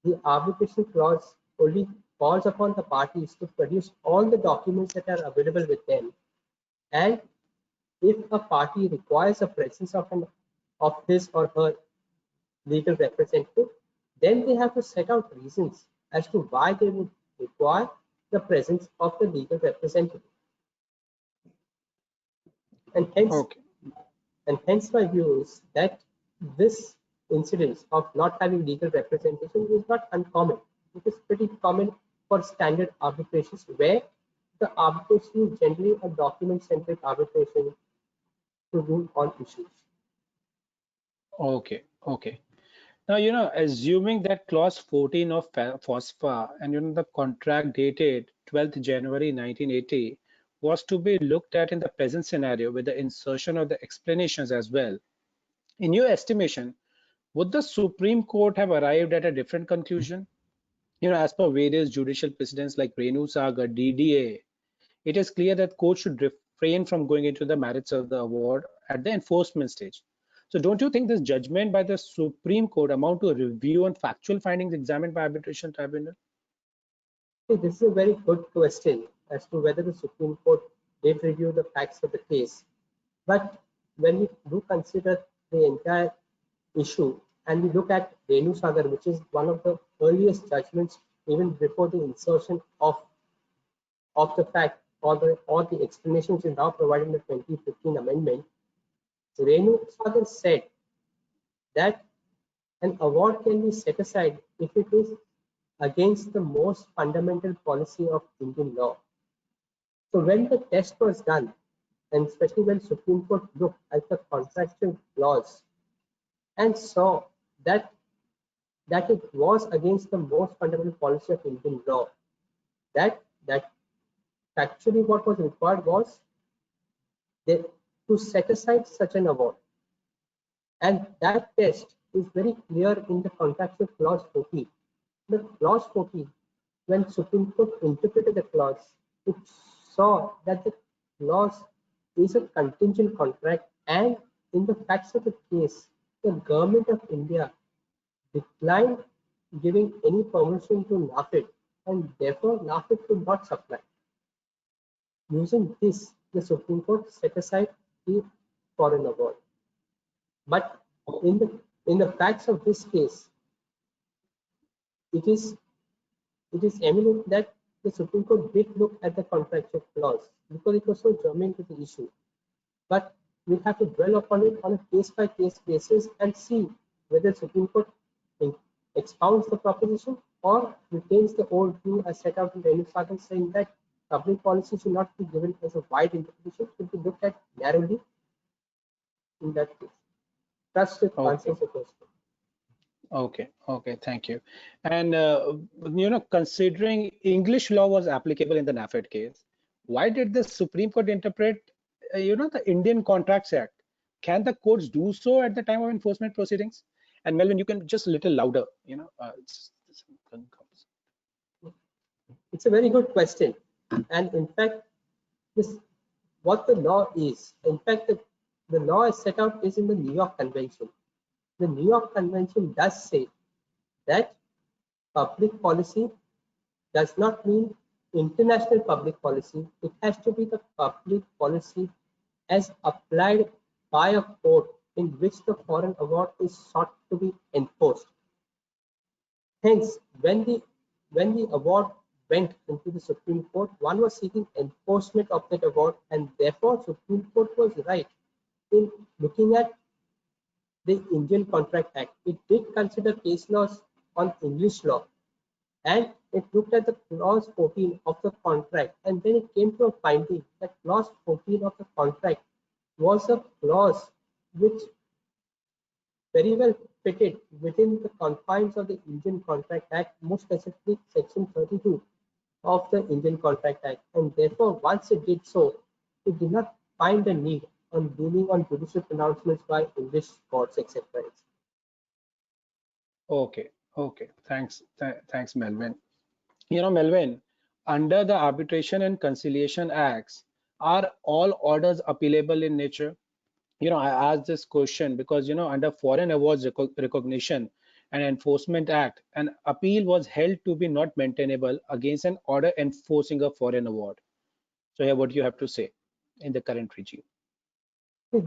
the arbitration clause only calls upon the parties to produce all the documents that are available with them. And if a party requires the presence of his or her legal representative, then they have to set out reasons as to why they would require the presence of the legal representative. And hence my view is that this incidence of not having legal representation is not uncommon. It is pretty common for standard arbitrations where the arbitration is generally a document-centric arbitration to rule on issues. Okay, okay. Now, assuming that clause 14 of FOSFA and the contract dated 12th January 1980 was to be looked at in the present scenario with the insertion of the explanations as well. In your estimation, would the Supreme Court have arrived at a different conclusion? As per various judicial precedents like Renu Sagar, DDA, it is clear that courts should refrain from going into the merits of the award at the enforcement stage. So don't you think this judgment by the Supreme Court amount to a review on factual findings examined by arbitration tribunal? This is a very good question as to whether the Supreme Court did review the facts of the case. But when we do consider the entire issue and we look at Renu Sagar, which is one of the earliest judgments even before the insertion of the fact or the explanation which is now provided in the 2015 amendment, Renu Sagar said that an award can be set aside if it is against the most fundamental policy of Indian law. So when the test was done, and especially when Supreme Court looked at the contractual clause and saw that it was against the most fundamental policy of Indian law, that actually what was required was to set aside such an award. And that test is very clear in the contractual clause 14. The clause 14, when Supreme Court interpreted the clause, it saw that the clause is a contingent contract, and in the facts of the case, the government of India declined giving any permission to NAFED, and therefore NAFED could not supply. Using this, the Supreme Court set aside the foreign award. But in the facts of this case, it is evident that the Supreme Court did look at the contractual clause because it was so germane to the issue. But we have to dwell upon it on a case-by-case basis and see whether the Supreme Court expounds the proposition or retains the old view as set out in the NAFED, saying that public policy should not be given as a wide interpretation, should be looked at narrowly in that case. Trust it answers the question. Okay, thank you. And considering English law was applicable in the NAFED case, why did the Supreme Court interpret, the Indian Contracts Act? Can the courts do so at the time of enforcement proceedings? And Melvin, you can just a little louder. It's a very good question, and in fact, what the law is. In fact, the law is set out is in the New York Convention. The New York Convention does say that public policy does not mean international public policy. It has to be the public policy as applied by a court in which the foreign award is sought to be enforced. Hence, when the award went into the Supreme Court, one was seeking enforcement of that award, and therefore Supreme Court was right in looking at the Indian Contract Act. It did consider case laws on English law, and it looked at the clause 14 of the contract, and then it came to a finding that clause 14 of the contract was a clause which very well fitted within the confines of the Indian Contract Act, more specifically section 32 of the Indian Contract Act, and therefore once it did so, it did not find a need on leaning on judicial pronouncements by English courts, etc. Okay, thanks, Melvin. Melvin, under the Arbitration and Conciliation Acts, are all orders appealable in nature? I asked this question because under Foreign Awards Recognition and Enforcement Act, an appeal was held to be not maintainable against an order enforcing a foreign award. So here, what do you have to say in the current regime?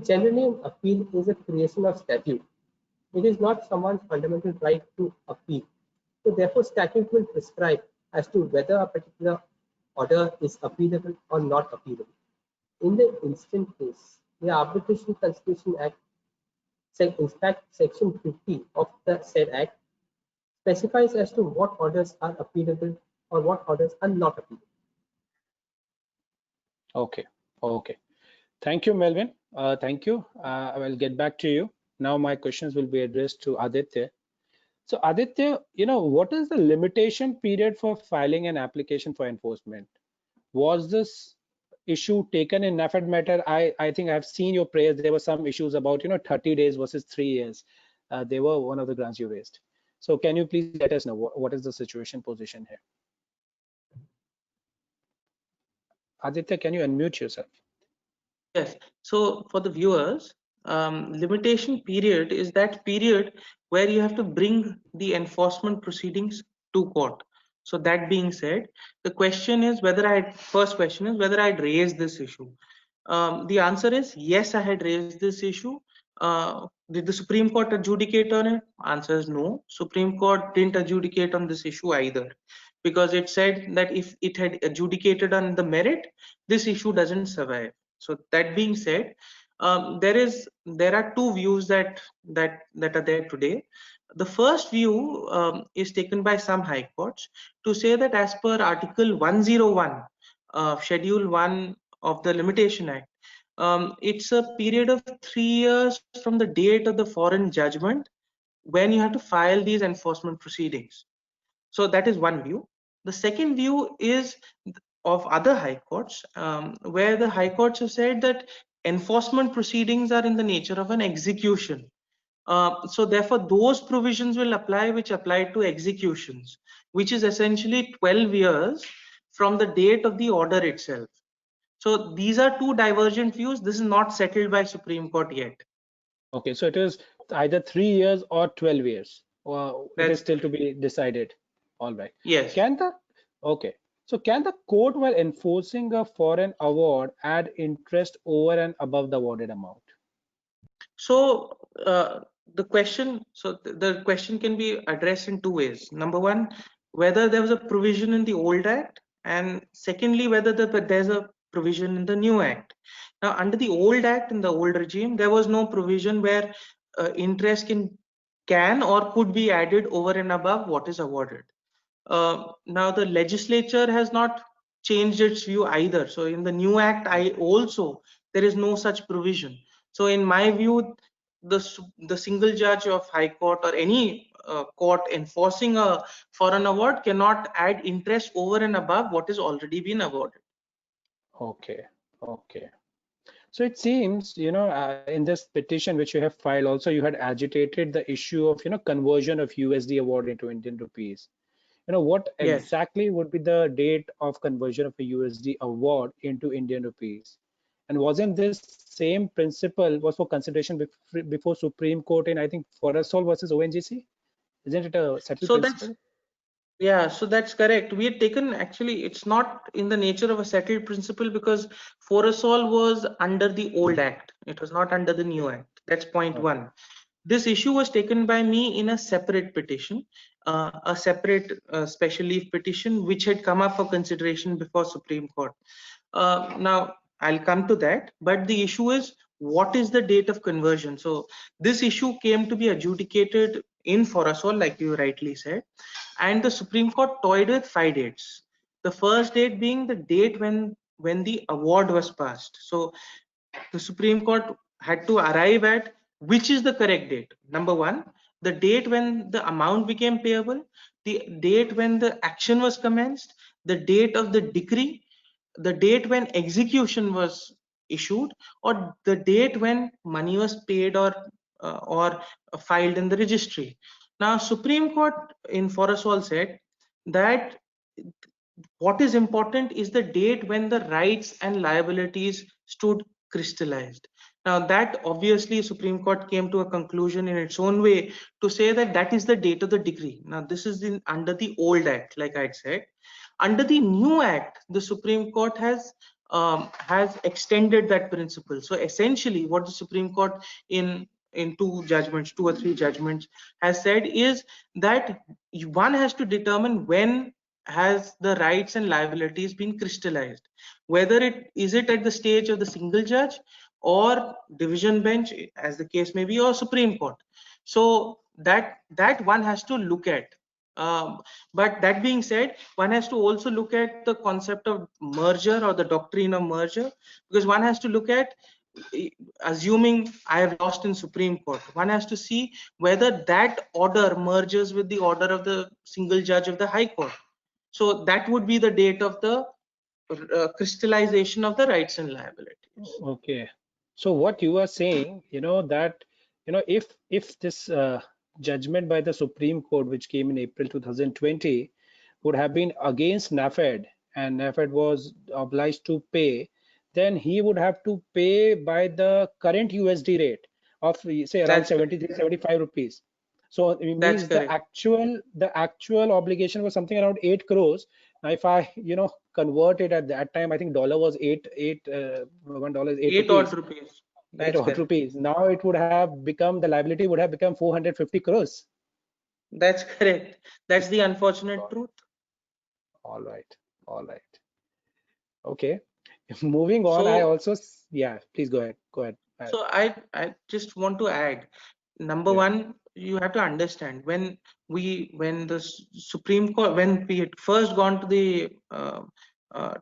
Generally, an appeal is a creation of statute. It is not someone's fundamental right to appeal. So therefore, statute will prescribe as to whether a particular order is appealable or not appealable. In the instant case, the Arbitration Conciliation Act, in fact, section 50 of the said act, specifies as to what orders are appealable or what orders are not appealable. Okay. Thank you, Melvin. Thank you. I will get back to you. Now my questions will be addressed to Aditya. So Aditya, what is the limitation period for filing an application for enforcement? Was this issue taken in NAFED matter? I think I've seen your prayers. There were some issues about 30 days versus 3 years. They were one of the grounds you raised. So can you please let us know what is the situation position here? Aditya, can you unmute yourself? Yes. So for the viewers, limitation period is that period where you have to bring the enforcement proceedings to court. So that being said, the question is first question is whether I'd raised this issue. The answer is yes, I had raised this issue. Did the Supreme Court adjudicate on it? Answer is no. Supreme Court didn't adjudicate on this issue either, because it said that if it had adjudicated on the merit, this issue doesn't survive. So that being said, there are two views that are there today. The first view is taken by some high courts to say that as per Article 101, Schedule 1 of the Limitation Act, it's a period of 3 years from the date of the foreign judgment when you have to file these enforcement proceedings. So that is one view. The second view is of other high courts, where the high courts have said that enforcement proceedings are in the nature of an execution. So therefore, those provisions will apply which apply to executions, which is essentially 12 years from the date of the order itself. So these are two divergent views. This is not settled by Supreme Court yet. Okay, so it is either 3 years or 12 years. It is That's still to be decided. All right. yes. Can the okay. So can the court, while enforcing a foreign award, add interest over and above the awarded amount? So the question can be addressed in two ways. Number one, whether there was a provision in the old act, and secondly, whether there's a provision in the new act. Now, under the old act, in the old regime, there was no provision where interest can or could be added over and above what is awarded. Now the legislature has not changed its view either. So in the new act, there is no such provision. So in my view, the single judge of High Court or any court enforcing a foreign award cannot add interest over and above what is already been awarded. Okay. Okay. So it seems, in this petition which you have filed, also you had agitated the issue of, conversion of USD award into Indian rupees. What Yes. exactly would be the date of conversion of a USD award into Indian rupees? And wasn't this same principle was for consideration before Supreme Court in, I think, Forasol versus ONGC? Isn't it a settled So that's principle? Yeah, so that's correct. We had taken, actually, it's not in the nature of a settled principle because Forasol was under the old act. It was not under the new act. That's point Okay. one. This issue was taken by me in a separate petition, a separate special leave petition, which had come up for consideration before Supreme Court. Now, I'll come to that, but the issue is, what is the date of conversion? So this issue came to be adjudicated in Forasol, like you rightly said, and the Supreme Court toyed with 5 dates. The first date being the date when the award was passed. So the Supreme Court had to arrive at which is the correct date. Number one, the date when the amount became payable, the date when the action was commenced, the date of the decree, the date when execution was issued, or the date when money was paid or filed in the registry. Now, Supreme Court in Forasol said that what is important is the date when the rights and liabilities stood crystallized. Now that obviously Supreme Court came to a conclusion in its own way to say that that is the date of the decree. Now this is under the old act, like I said. Under the new act, the Supreme Court has extended that principle. So essentially, what the Supreme Court in two or three judgments has said is that one has to determine when has the rights and liabilities been crystallized, whether it is it at the stage of the single judge or division bench, as the case may be, or Supreme Court. So that one has to look at. But that being said, one has to also look at the concept of merger or the doctrine of merger, because one has to look at, assuming I have lost in Supreme Court, one has to see whether that order merges with the order of the single judge of the High Court. So that would be the date of the crystallization of the rights and liabilities. Okay. So what you are saying, that, if this judgment by the Supreme Court, which came in April 2020, would have been against NAFED, and NAFED was obliged to pay, then he would have to pay by the current USD rate of, say, around That's 73, 75 rupees. So it that's means the correct. actual obligation was something around 8 crores. Now, if I, convert it at that time, I think dollar was $1 is 8 8 odd rupees, rupees. 8 That's odd correct. rupees. Now it would have become, the liability would have become 450 crores. That's correct. That's the unfortunate truth. All right. All right. Okay. Moving on, I So also, yeah, please go ahead. Go ahead. So I just want to add, number Yeah. one, you have to understand when the Supreme Court, when we had first gone to the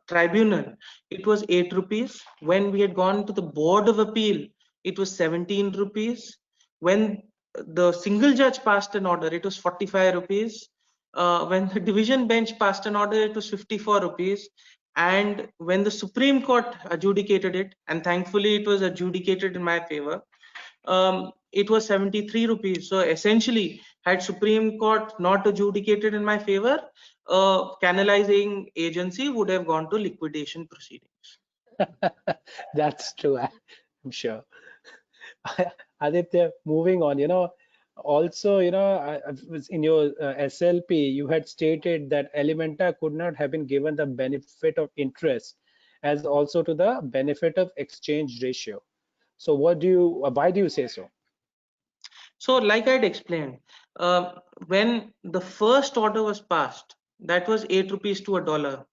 tribunal, it was 8 rupees. When we had gone to the Board of Appeal, it was 17 rupees. When the single judge passed an order, it was 45 rupees. When the division bench passed an order, it was 54 rupees. And when the Supreme Court adjudicated it, and thankfully it was adjudicated in my favor, it was 73 rupees. So essentially, had Supreme Court not adjudicated in my favor, canalizing agency would have gone to liquidation proceedings. That's true. I'm sure. Aditya, moving on, Also, in your SLP, you had stated that Alimenta could not have been given the benefit of interest as also to the benefit of exchange ratio. So why do you say so? So, like I'd explained, when the first order was passed, that was 8 rupees to a dollar.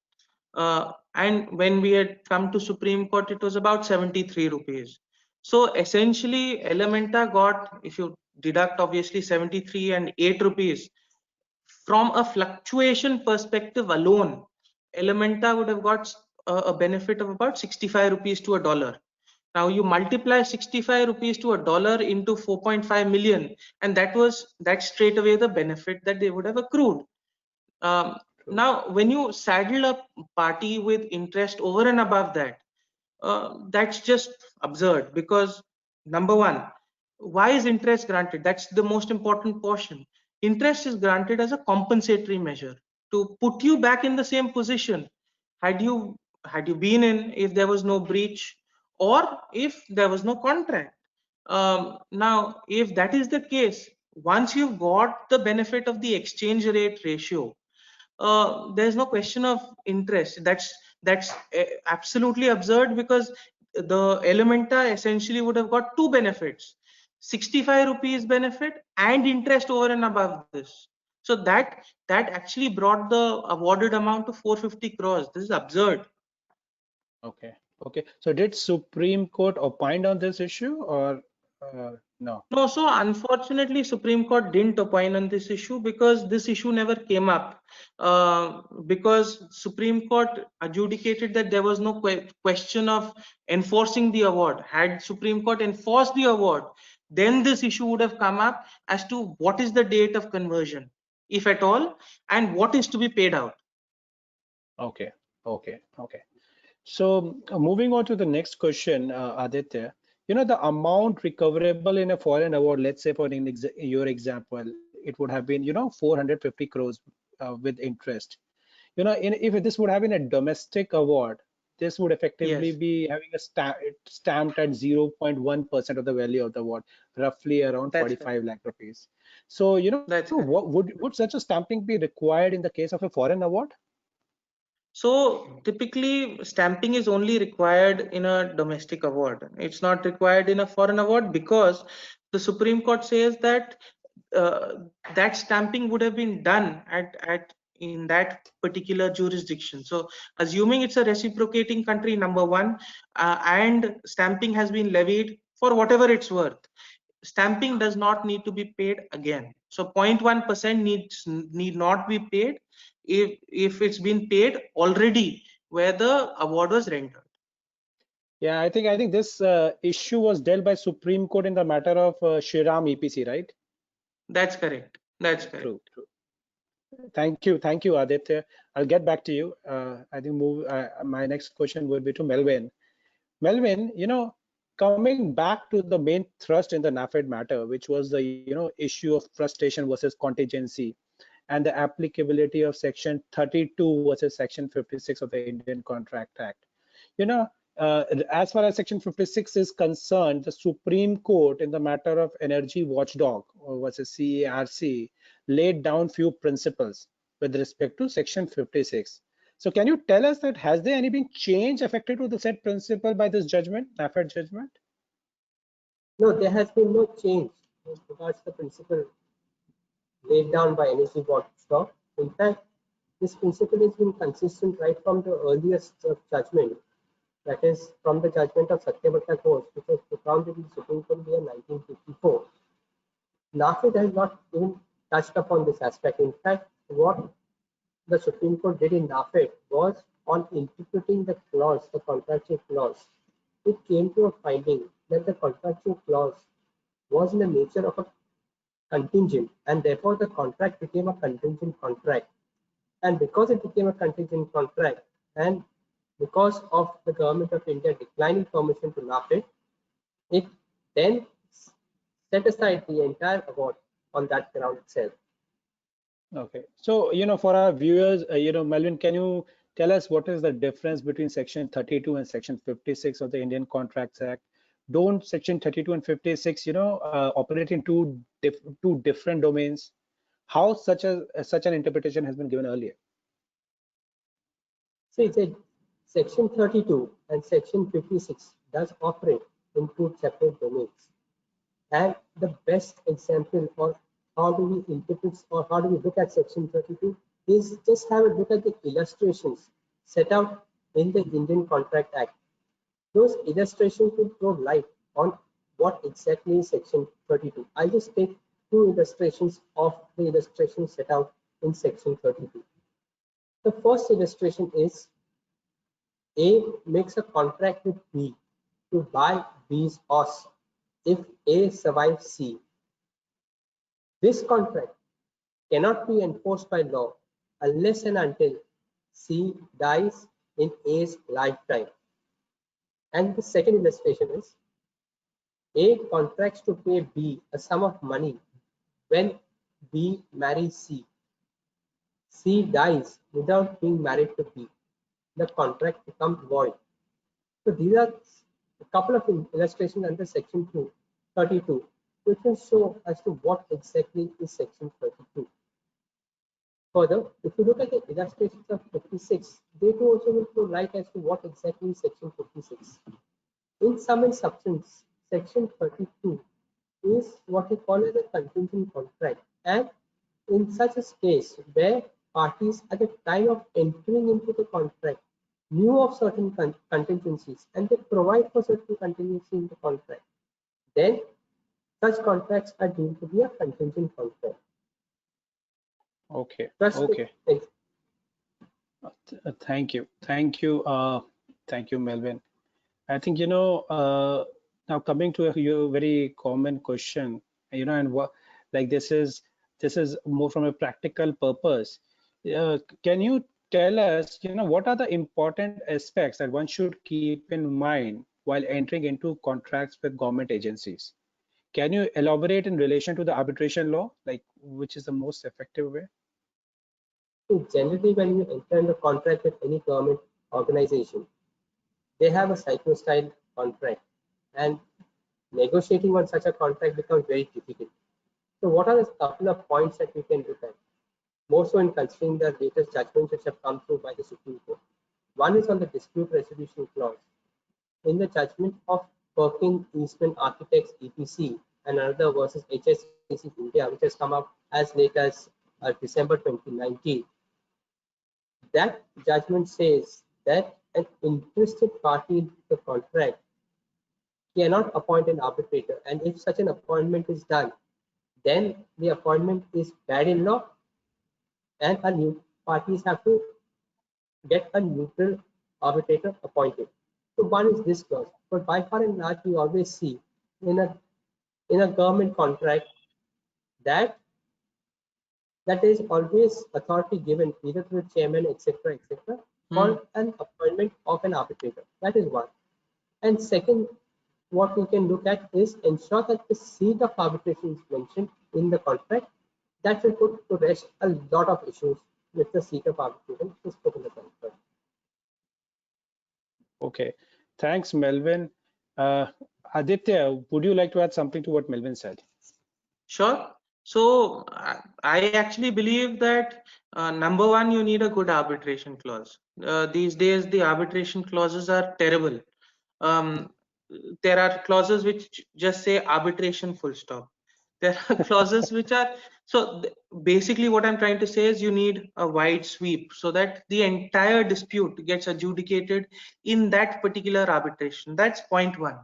And when we had come to Supreme Court, it was about 73 rupees. So essentially, Elementa got, if you deduct obviously 73 and 8 rupees, from a fluctuation perspective alone, Elementa would have got a benefit of about 65 rupees to a dollar. Now you multiply 65 rupees to a dollar into 4.5 million, and that's straight away the benefit that they would have accrued. Um, True. Now, when you saddle a party with interest over and above that, that's just absurd because number one, why is interest granted? That's the most important portion. Interest is granted as a compensatory measure to put you back in the same position had you been in if there was no breach or if there was no contract. Now, if that is the case, once you've got the benefit of the exchange rate ratio, there's no question of interest. That's absolutely absurd because the Elementa essentially would have got two benefits: 65 rupees benefit and interest over and above this. So that actually brought the awarded amount to 450 crores. This is absurd. Okay. Okay. So did Supreme Court opine on this issue or no? No, so unfortunately, Supreme Court didn't opine on this issue because this issue never came up. Because Supreme Court adjudicated that there was no question of enforcing the award. Had Supreme Court enforced the award, then this issue would have come up as to what is the date of conversion, if at all, and what is to be paid out. Okay. Okay. Okay. So moving on to the next question, Aditya, the amount recoverable in a foreign award, let's say for your example, it would have been, 450 crores with interest. If this would have been a domestic award, this would effectively Yes, be having a stamped at 0.1% of the value of the award, roughly around that's correct. 45 lakh rupees. So, That's what correct. would such a stamping be required in the case of a foreign award? So typically stamping is only required in a domestic award. It's not required in a foreign award because the Supreme Court says that uh, that stamping would have been done at in that particular jurisdiction. So assuming it's a reciprocating country, number one, and stamping has been levied for whatever it's worth, stamping does not need to be paid again. So 0.1% need not be paid if it's been paid already where the award was rendered. Yeah, I think this issue was dealt by Supreme Court in the matter of Shriram EPC, right? That's correct. That's correct. True, true. Thank you, Aditya. I'll get back to you. I think my next question would be to Melvin. Melvin, coming back to the main thrust in the NAFED matter, which was the issue of frustration versus contingency, and the applicability of Section 32 versus Section 56 of the Indian Contract Act. You know, as far as Section 56 is concerned, the Supreme Court in the matter of energy watchdog versus CERC laid down few principles with respect to Section 56. So can you tell us that has there any been change affected to the said principle by this judgment, NAFED judgment? No, there has been no change with regards to the principle laid down by energy watchdog. In fact, this principle has been consistent right from the earliest judgment, that is from the judgment of Satyabhatta Ghosh, which was propounded in the Supreme Court in 1954. NAFED has not even touched upon this aspect. In fact, what the Supreme Court did in NAFED was on interpreting the clause, the contractual clause. It came to a finding that the contractual clause was in the nature of a contingent, and therefore the contract became a contingent contract. And because it became a contingent contract, and because of the government of India declining permission to NAFED, it then set aside the entire award on that ground itself. Okay, so for our viewers, Melvin, can you tell us what is the difference between Section 32 and Section 56 of the Indian Contracts Act? don't section 32 and 56, operate in two different domains? How such an interpretation has been given earlier? So it's a section 32 and section 56 does operate in two separate domains. And the best example for how do we interpret or how do we look at section 32 is just have a look at the illustrations set out in the Indian Contract Act. Those illustrations will throw light on what exactly is section 32. I'll just take two illustrations of the illustrations set out in section 32. The first illustration is A makes a contract with B to buy B's horse if A survives C. This contract cannot be enforced by law unless and until C dies in A's lifetime. And the second illustration is A contracts to pay B a sum of money when B marries C. C dies without being married to B. The contract becomes void. So these are a couple of illustrations under section 32, which will show as to what exactly is section 32. Further, if you look at the illustrations of 56, they too also will throw light as to what exactly is section 56. In sum and substance, section 32 is what we call as a contingent contract, and in such a case where parties at the time of entering into the contract knew of certain contingencies and they provide for certain contingencies in the contract, then such contracts are deemed to be a contingent contract. Okay. Just okay. Thank you. Thank you, Melvin. I think, now coming to a very common question, and what, like this is more from a practical purpose. Can you tell us, what are the important aspects that one should keep in mind while entering into contracts with government agencies? Can you elaborate in relation to the arbitration law, like which is the most effective way? So generally, when you enter into a contract with any government organization, they have a psycho-style contract, and negotiating on such a contract becomes very difficult. So what are the couple of points that we can look at? More so in considering the latest judgments which have come through by the Supreme Court. One is on the dispute resolution clause. In the judgment of Perkin Eastman Architects EPC and another versus HSBC India, which has come up as late as December 2019, that judgment says that an interested party in the contract cannot appoint an arbitrator, and if such an appointment is done, then the appointment is bad in law, and parties have to get a neutral arbitrator appointed. So one is this clause, but by far and large, we always see in a government contract that is always authority given either to the chairman, etc., for an appointment of an arbitrator. That is one. And second, what we can look at is ensure that the seat of arbitration is mentioned in the contract. That will put to rest a lot of issues with the seat of arbitration is put in the contract. Okay, thanks, Melvin. Aditya, would you like to add something to what Melvin said? Sure. So I actually believe that number one, you need a good arbitration clause. These days, the arbitration clauses are terrible. There are clauses which just say arbitration full stop. There are clauses which are, so basically what I'm trying to say is you need a wide sweep so that the entire dispute gets adjudicated in that particular arbitration. That's point one.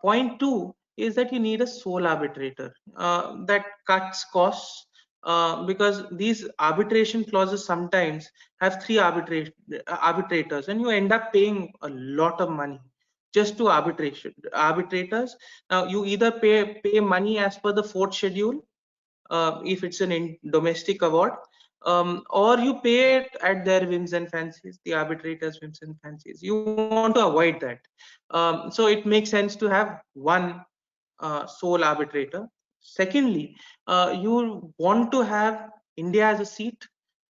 Point two is that you need a sole arbitrator that cuts costs, because these arbitration clauses sometimes have three arbitrators, and you end up paying a lot of money just to arbitrators. Now you either pay money as per the fourth schedule if it's an domestic award, or you pay it at their whims and fancies, the arbitrators' whims and fancies. You want to avoid that. So it makes sense to have one sole arbitrator. Secondly, you want to have India as a seat.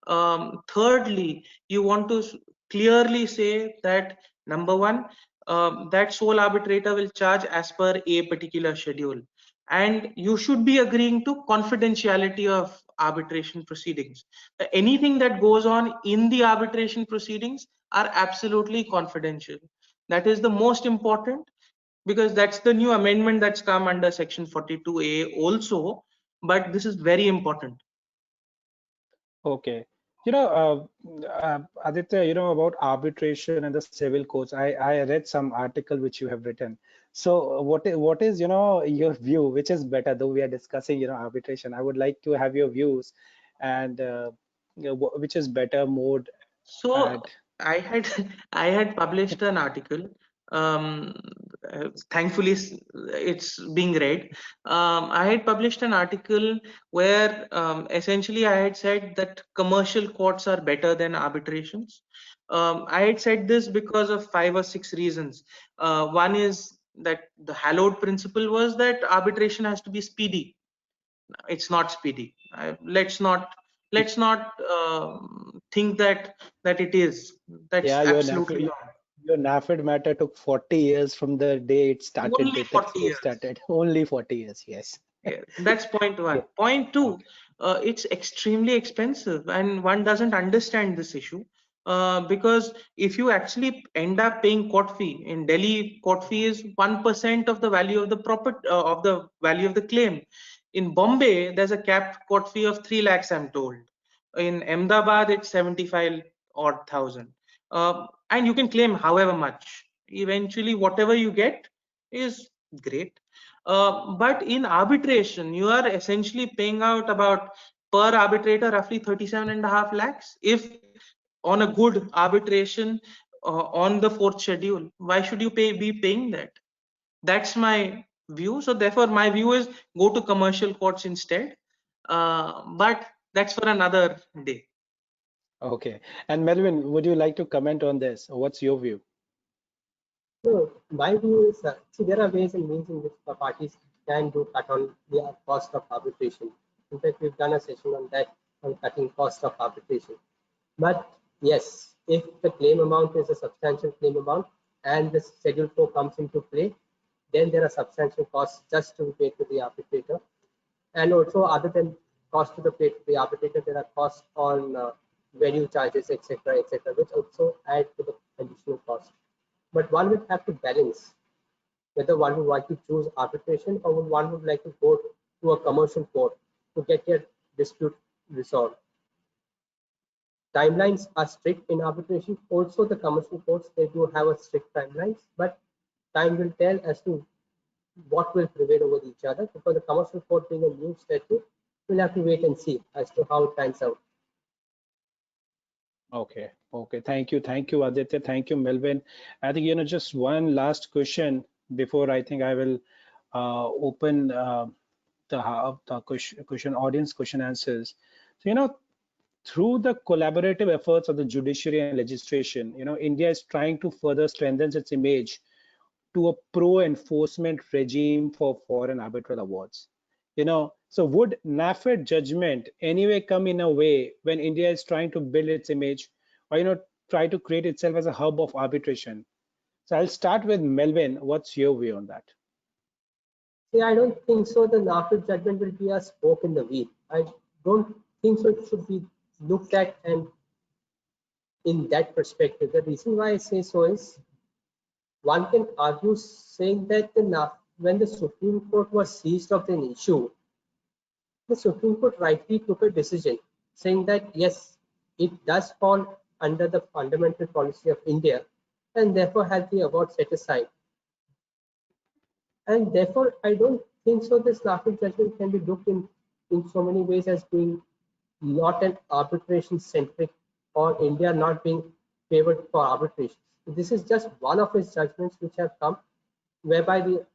Thirdly, you want to clearly say that number one, that sole arbitrator will charge as per a particular schedule, and you should be agreeing to confidentiality of arbitration proceedings. Anything that goes on in the arbitration proceedings are absolutely confidential. That is the most important, because that's the new amendment that's come under section 42A also, but this is very important. Okay. Aditya, about arbitration and the civil courts. I read some article which you have written. So what is your view? Which is better? Though we are discussing arbitration, I would like to have your views, and which is better mode. So And I had I had published an article. Um, Thankfully, it's being read. I had published an article where essentially I had said that commercial courts are better than arbitrations. I had said this because of 5 or 6 reasons. One is that the hallowed principle was that arbitration has to be speedy. It's not speedy. Let's not think that it is. That's yeah, absolutely wrong. your NAFED matter took 40 years from the day it started. Only Date that 40 it years. started. Only 40 years. Yes. Yeah, that's point Yeah. one. Point two, Okay. it's extremely expensive, and one doesn't understand this issue. Because if you actually end up paying court fee in Delhi, court fee is 1% of the value of the value of the claim. In Bombay, there's a capped court fee of 3 lakhs, I'm told. In Ahmedabad, it's 75 odd thousand. And you can claim however much. Eventually, whatever you get is great. But in arbitration, you are essentially paying out about per arbitrator roughly 37.5 lakhs. If on a good arbitration on the fourth schedule, why should you be paying that? That's my view. So therefore, my view is go to commercial courts instead. But that's for another day. Okay. And Melvin, would you like to comment on this? What's your view? So my view is, see, there are ways and means in which the parties can do cut on the cost of arbitration. In fact, we've done a session on that, on cutting cost of arbitration. But yes, if the claim amount is a substantial claim amount and the Schedule 4 comes into play, then there are substantial costs just to be paid to the arbitrator. And also, other than cost to the arbitrator, there are costs on venue charges, etc., which also add to the additional cost. But one would have to balance whether one would like to choose arbitration or one would like to go to a commercial court to get their dispute resolved. Timelines are strict in arbitration. Also, the commercial courts, they do have a strict timelines, but time will tell as to what will prevail over each other. Because the commercial court being a new statute, we'll have to wait and see as to how it pans out. Okay. Okay. Thank you, Aditya. Thank you, Melvin. I think, just one last question before I think I will open the question audience question answers. So, through the collaborative efforts of the judiciary and legislation, India is trying to further strengthen its image to a pro-enforcement regime for foreign arbitral awards. So would NAFED judgment anyway come in a way when India is trying to build its image, or try to create itself as a hub of arbitration? So I'll start with Melvin. What's your view on that? See, I don't think so. The NAFTA judgment will be a spoke in the wheel. I don't think so. It should be looked at and in that perspective. The reason why I say so is one can argue saying that when the Supreme Court was seized of an issue, the Supreme Court rightly took a decision saying that yes, it does fall under the fundamental policy of India and therefore had the award set aside. And therefore, I don't think so. This NAFTA judgment can be looked in so many ways as being not an arbitration centric or India not being favored for arbitration. This is just one of his judgments which have come whereby the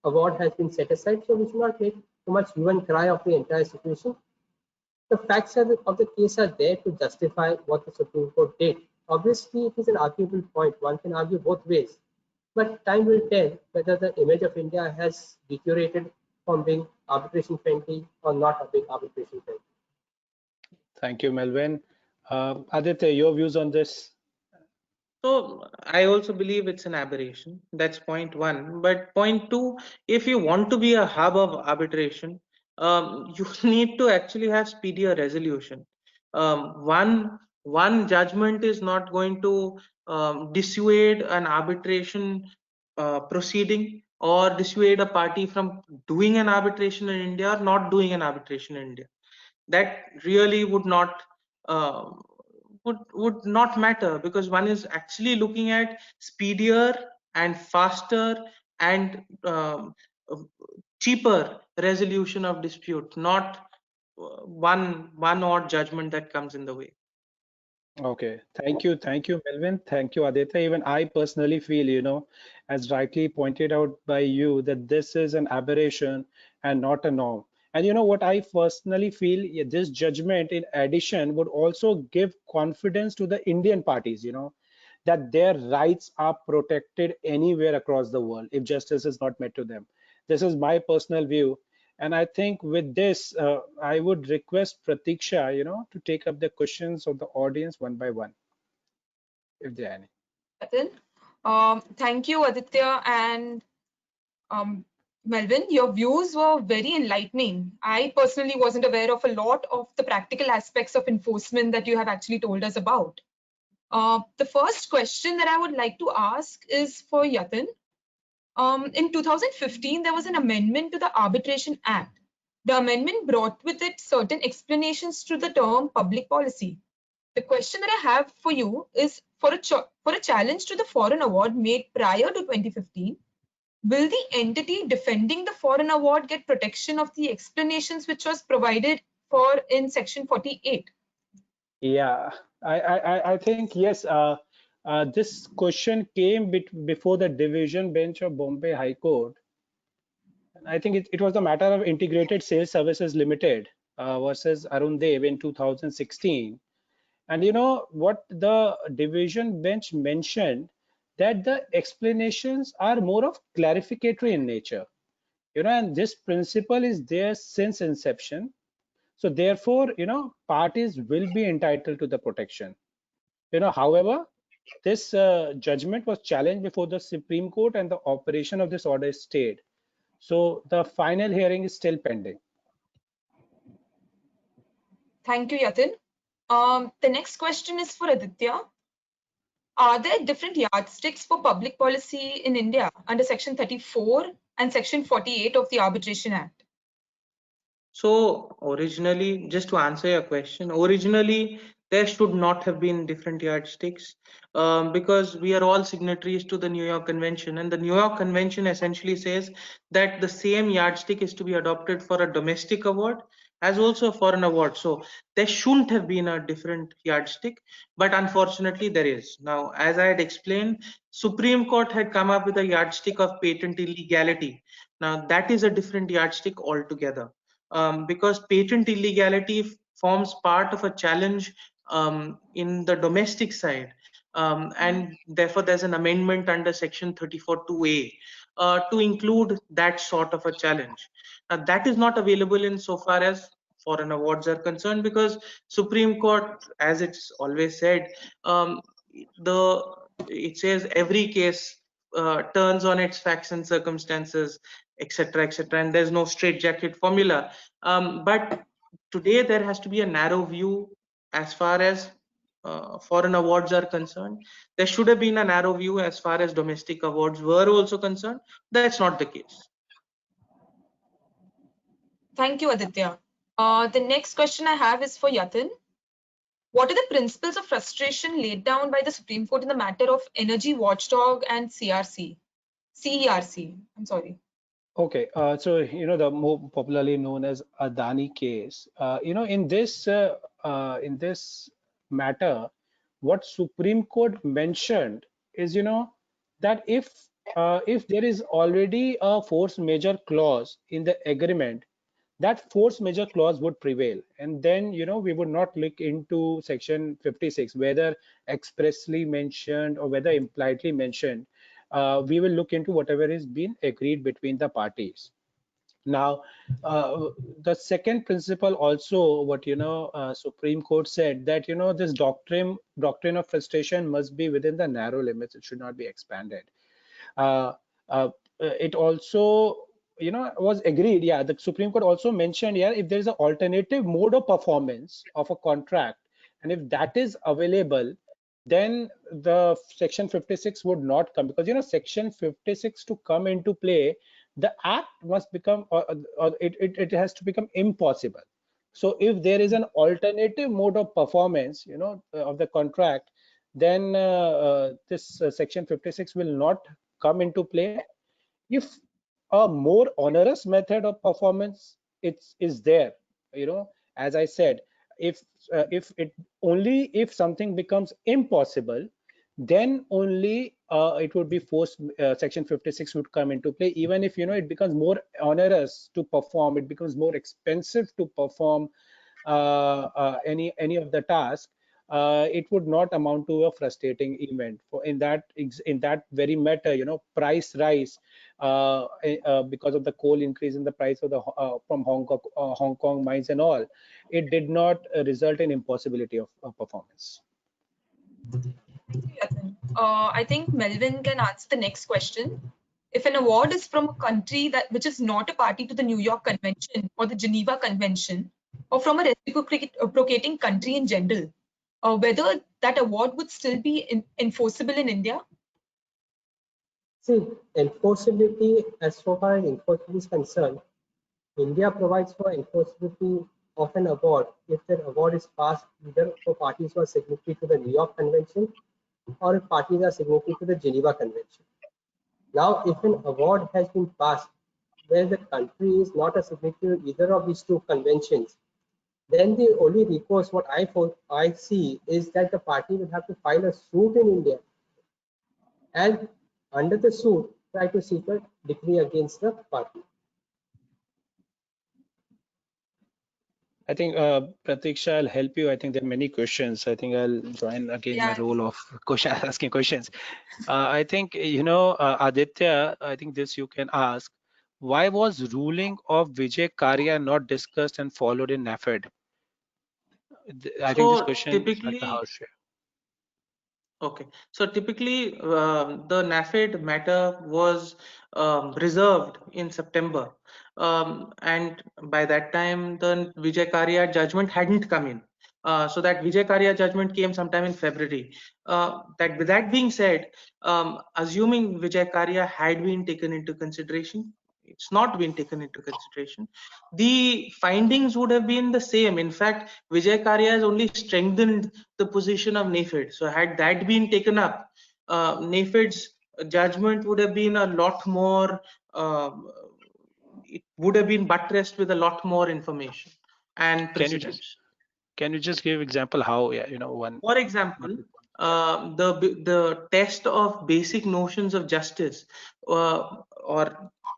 award has been set aside. So we should not make too much hue and cry of the entire situation. The facts of the case are there to justify what the Supreme Court did. Obviously, it is an arguable point. One can argue both ways. But time will tell whether the image of India has deteriorated from being arbitration friendly or not being arbitration friendly. Thank you, Melvin. Aditya, your views on this? So I also believe it's an aberration. That's point one. But point two, if you want to be a hub of arbitration, you need to actually have speedier resolution. One judgment is not going to dissuade an arbitration proceeding or dissuade a party from doing an arbitration in India or not doing an arbitration in India. That really uh, would not matter, because one is actually looking at speedier and faster and cheaper resolution of dispute, not one odd judgment that comes in the way. Okay, thank you, Melvin. Thank you, Aditya. Even I personally feel, as rightly pointed out by you, that this is an aberration and not a norm. And you know what I personally feel, yeah, this judgment in addition would also give confidence to the Indian parties, that their rights are protected anywhere across the world if justice is not met to them. This is my personal view. And I think with this, I would request Pratiksha, to take up the questions of the audience one by one, if there are any. Yatin. Thank you, Aditya and um, Melvin. Your views were very enlightening. I personally wasn't aware of a lot of the practical aspects of enforcement that you have actually told us about. The first question that I would like to ask is for Yatin. In 2015, there was an amendment to the Arbitration Act. The amendment brought with it certain explanations to the term public policy. The question that I have for you is for a challenge to the foreign award made prior to 2015, will the entity defending the foreign award get protection of the explanations which was provided for in section 48? Yeah, I think yes. This question came before the division bench of Bombay High Court. And I think it was a matter of Integrated Sales Services Limited versus Arun Dev in 2016. And you know what the division bench mentioned, that the explanations are more of clarificatory in nature, and this principle is there since inception. So therefore, parties will be entitled to the protection. However, this judgment was challenged before the Supreme Court and the operation of this order stayed. So the final hearing is still pending. Thank you, Yatin. The next question is for Aditya. Are there different yardsticks for public policy in India under Section 34 and Section 48 of the Arbitration Act? So originally, just to answer your question, originally there should not have been different yardsticks, because we are all signatories to the New York Convention, and the New York Convention essentially says that the same yardstick is to be adopted for a domestic award as also for an award. So there shouldn't have been a different yardstick, but unfortunately there is. Now, as I had explained, Supreme Court had come up with a yardstick of patent illegality. Now that is a different yardstick altogether, because patent illegality forms part of a challenge in the domestic side, and therefore there's an amendment under section 34(2)(a) to include that sort of a challenge. Now that is not available in so far as foreign awards are concerned, because Supreme Court, as it's always said, the it says every case turns on its facts and circumstances, etc., etc., and there's no straitjacket formula. But today there has to be a narrow view as far as foreign awards are concerned. There should have been a narrow view as far as domestic awards were also concerned. That's not the case. Thank you, Aditya. The next question I have is for Yatin. What are the principles of frustration laid down by the Supreme Court in the matter of energy watchdog and CERC? I'm sorry. Okay, so the more popularly known as Adani case. In this matter, what Supreme Court mentioned is that if there is already a force majeure clause in the agreement, that force majeure clause would prevail, and then we would not look into section 56 whether expressly mentioned or whether impliedly mentioned. We will look into whatever is been agreed between the parties. Now, the second principle also, what Supreme Court said that this doctrine of frustration must be within the narrow limits. It should not be expanded. Uh, it also was agreed. Yeah, the Supreme Court also mentioned, yeah, if there is an alternative mode of performance of a contract, and if that is available, then the section 56 would not come, because section 56 to come into play, the act must become, or it has to become impossible. So if there is an alternative mode of performance of the contract, then this section 56 will not come into play. If a more onerous method of performance is there, as I said, if it only if something becomes impossible, then only it would be forced, section 56 would come into play. Even if it becomes more onerous to perform, it becomes more expensive to perform any of the tasks, it would not amount to a frustrating event. For in that very matter, price rise because of the coal increase in the price of the from Hong Kong mines and all, it did not result in impossibility of performance. Thank you, Yatin. I think Melvin can answer the next question. If an award is from a country which is not a party to the New York Convention or the Geneva Convention, or from a reciprocating country in general, whether that award would still be enforceable in India? See, enforceability, as so far as enforceability is concerned, India provides for enforceability of an award if the award is passed either for parties who are signatory to the New York Convention or if parties are signatory to the Geneva Convention. Now, if an award has been passed where the country is not a signatory to either of these two conventions, then the only recourse what I see is that the party will have to file a suit in India, and under the suit try to seek a decree against the party. I think Pratiksha, I'll help you. I think there are many questions. I think I'll join again my role of asking questions. I think Aditya, I think this you can ask. Why was ruling of Vijay Karya not discussed and followed in NAFED? I think this question typically, is harsh. okay, so typically the NAFED matter was reserved in September, and by that time the Vijay Karya judgment hadn't come in. So that Vijay Karya judgment came sometime in February. With that being said, assuming Vijay Karya had been taken into consideration, it's not been taken into consideration, the findings would have been the same. In fact, Vijay Karya has only strengthened the position of NAFED. So had that been taken up, NAFED's judgment would have been a lot more, it would have been buttressed with a lot more information and precedents. Can you just give example how, one? For example, the test of basic notions of justice or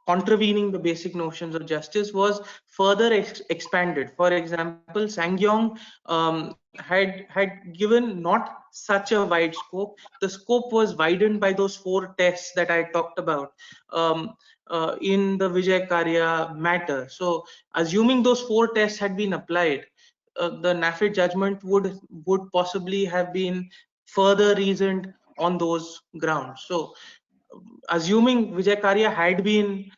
contravening the basic notions of justice was further expanded. For example, Sangyong had given not such a wide scope. The scope was widened by those 4 tests that I talked about in the Vijay Karya matter. So assuming those 4 tests had been applied, the NAFED judgment would possibly have been further reasoned on those grounds. So assuming Vijay Karya had been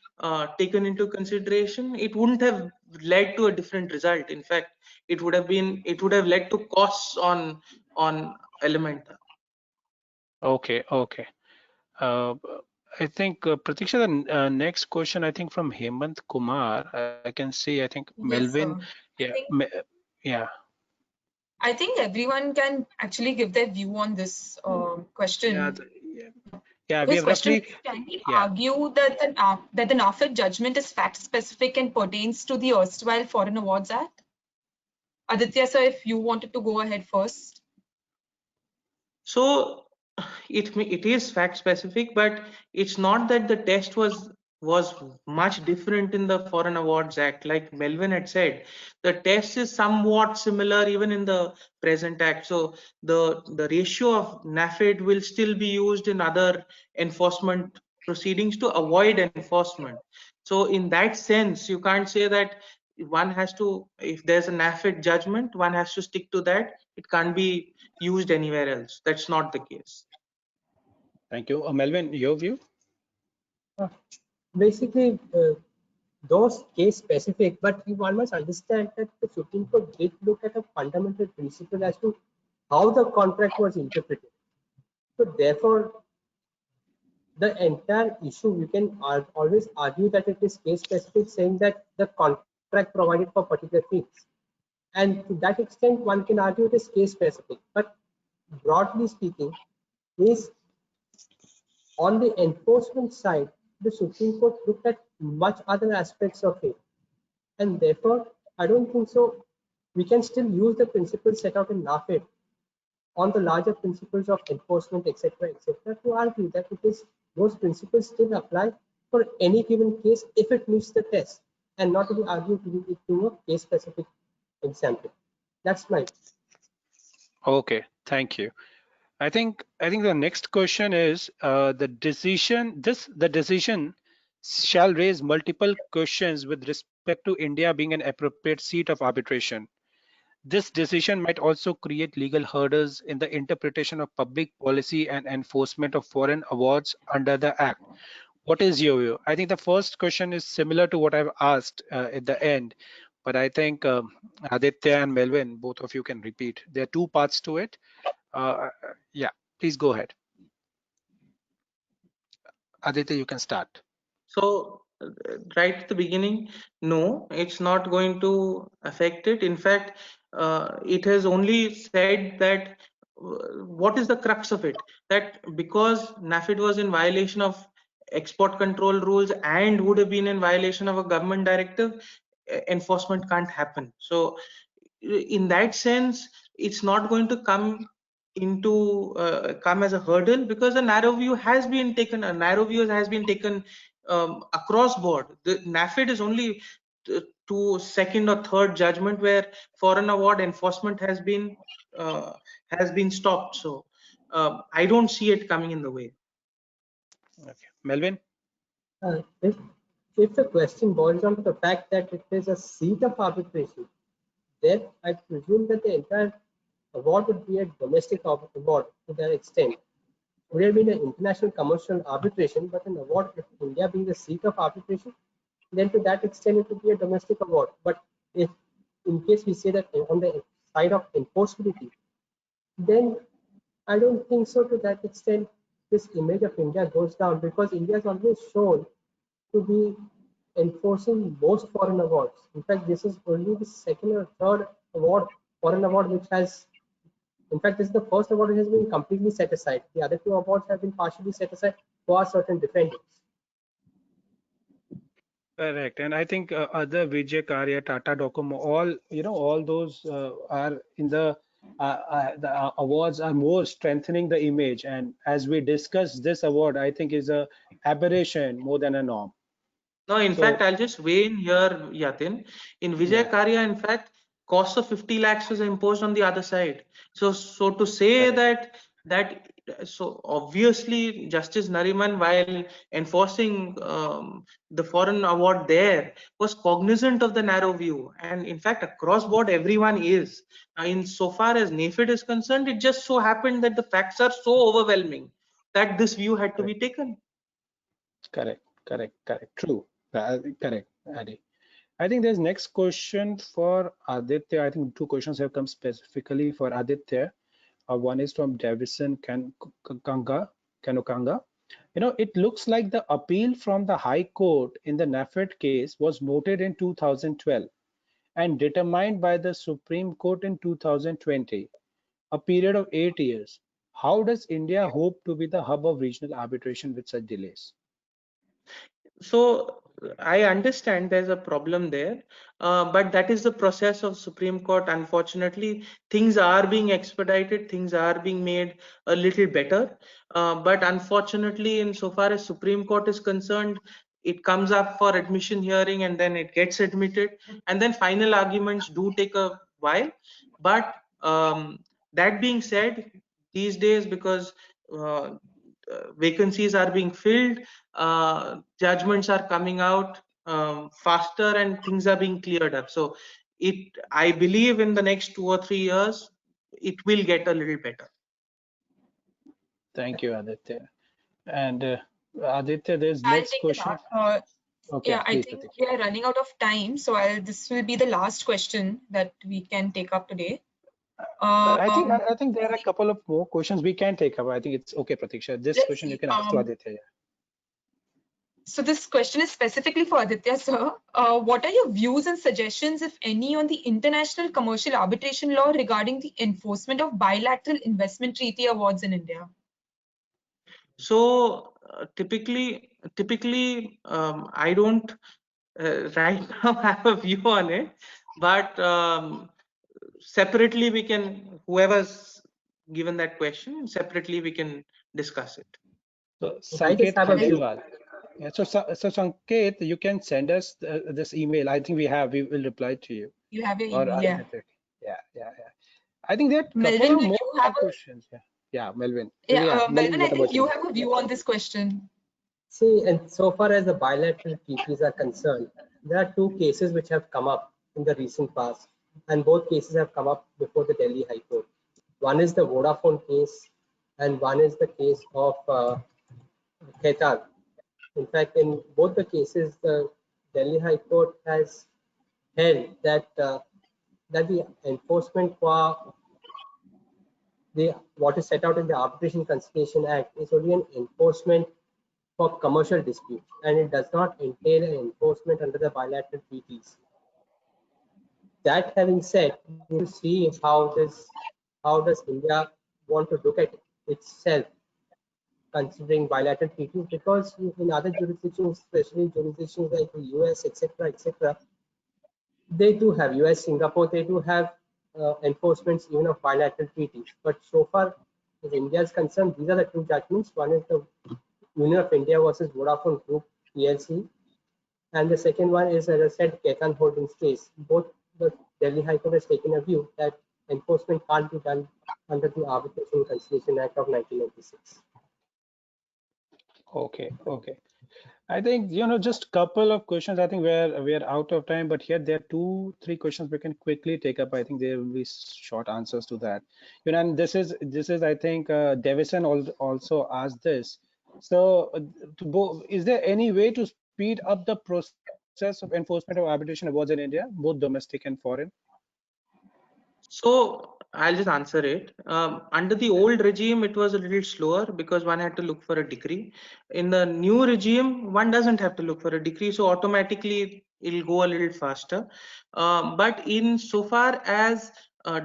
taken into consideration, it wouldn't have led to a different result. In fact, it would have led to costs on Alimenta. Okay. I think Pratiksha, the next question, I think from Hemant Kumar, I can see, I think Melvin. Yes, yeah. I think everyone can actually give their view on this question. Yeah, His question is, can we argue that the NAFED judgment is fact-specific and pertains to the erstwhile Foreign Awards Act? Aditya, sir, if you wanted to go ahead first. So it is fact-specific, but it's not that the test was much different in the Foreign Awards Act. Like Melvin had said, the test is somewhat similar even in the present act. So the ratio of NAFED will still be used in other enforcement proceedings to avoid enforcement. So in that sense, you can't say that one has to, if there's a NAFED judgment, one has to stick to that. It can't be used anywhere else. That's not the case. Thank you. Melvin, your view? Basically, those case specific, but one must understand that the Supreme Court did look at a fundamental principle as to how the contract was interpreted. So therefore, the entire issue, you can always argue that it is case specific, saying that the contract provided for particular things. And to that extent, one can argue it is case specific. But broadly speaking, is on the enforcement side, the Supreme Court looked at much other aspects of it. And therefore, I don't think so. We can still use the principles set out in NAFED on the larger principles of enforcement, etc., to argue that it is those principles still apply for any given case if it meets the test, and not to be argued to a case-specific example. That's my. Okay, thank you. I think the next question is the decision shall raise multiple questions with respect to India being an appropriate seat of arbitration. This decision might also create legal hurdles in the interpretation of public policy and enforcement of foreign awards under the Act. What is your view? I think the first question is similar to what I've asked at the end, but I think Aditya and Melvin, both of you can repeat. There are two parts to it. Yeah, please go ahead. Aditya, you can start. So right at the beginning, no, it's not going to affect it. In fact, it has only said that what is the crux of it? That because NAFED was in violation of export control rules and would have been in violation of a government directive, enforcement can't happen. So in that sense, it's not going to come as a hurdle, because a narrow view has been taken. Across board. The NAFED is only to second or third judgment where foreign award enforcement has been stopped. So I don't see it coming in the way. Okay, Melvin. If the question boils down to the fact that it is a seat of arbitration, then I presume that the entire award would be a domestic award to that extent. Would have been an international commercial arbitration, but an award with India being the seat of arbitration, then to that extent it would be a domestic award. But if in case we say that on the side of enforceability, then I don't think so to that extent this image of India goes down, because India is always shown to be enforcing most foreign awards. In fact, this is only the second or third foreign award which has, in fact, this is the first award which has been completely set aside. The other two awards have been partially set aside for certain defendants. Correct, and I think other Vijay Karya, Tata Docomo, all those are in the awards are more strengthening the image. And as we discussed, this award I think is a aberration more than a norm. No, in fact, I'll just weigh in here, Yatin. In Vijay Karya, in fact, cost of 50 lakhs was imposed on the other side. So to say that so obviously Justice Nariman, while enforcing the foreign award there, was cognizant of the narrow view, and in fact across board everyone is. In so far as NAFED is concerned, it just so happened that the facts are so overwhelming that this view had to be taken. Correct. True. Correct, Adi. I think there's next question for Aditya. I think two questions have come specifically for Aditya. One is from Davison Kanukanga. It looks like the appeal from the High Court in the NAFED case was mooted in 2012 and determined by the Supreme Court in 2020, a period of 8 years. How does India hope to be the hub of regional arbitration with such delays? So I understand there's a problem there, but that is the process of Supreme Court. Unfortunately, things are being expedited, things are being made a little better, but unfortunately, insofar as Supreme Court is concerned, it comes up for admission hearing and then it gets admitted, and then final arguments do take a while. But that being said, these days, because vacancies are being filled, judgments are coming out faster, and things are being cleared up. So I believe in the next 2 or 3 years, it will get a little better. Thank you, Aditya. And Aditya, there's I'll next take it question. up. Okay, Yeah, I please, think Pratik. we are running out of time, so this will be the last question that we can take up today. I think Um, I think there are a couple of more questions we can take up. I think it's okay, Pratiksha. This let's question you see. can ask to Aditya. Yeah. So this question is specifically for Aditya, sir. What are your views and suggestions, if any, on the international commercial arbitration law regarding the enforcement of bilateral investment treaty awards in India? So typically, I don't right now have a view on it, but separately we can, whoever's given that question, separately we can discuss it. So I just Sanket have a view. Khandelwal. Yeah, so Sanket, you can send us this email. I think we will reply to you. You have your Or email, yeah. yeah. I think there are a couple Melvin, of do more you have a, questions. Yeah, Melvin. Melvin, Melvin, I what think about you you? have a view on this question. See, and so far as the bilateral treaties are concerned, there are two cases which have come up in the recent past, and both cases have come up before the Delhi High Court. One is the Vodafone case, and one is the case of Khaitan. In fact, in both the cases, the Delhi High Court has held that that the enforcement for what is set out in the Arbitration Conciliation Act is only an enforcement for commercial disputes, and it does not entail an enforcement under the bilateral treaties. That having said, we will see how does India want to look at itself considering bilateral treaties, because in other jurisdictions, especially jurisdictions like the US, etc., they do have US, Singapore, they do have enforcements even of bilateral treaties. But so far, as India is concerned, these are the two judgments. One is the Union of India versus Vodafone Group PLC, and the second one is, as I said, Khaitan Holdings case. Both the Delhi High Court has taken a view that enforcement can't be done under the Arbitration Conciliation Act of 1996. Okay. I think just couple of questions. I think we're out of time, but here there are 2-3 questions we can quickly take up. I think there will be short answers to that. And this is I think Davison also asked this. So is there any way to speed up the process of enforcement of arbitration awards in India, both domestic and foreign? So I'll just answer it. Under the old regime, it was a little slower because one had to look for a decree. In the new regime, one doesn't have to look for a decree, so automatically it'll go a little faster. But in so far as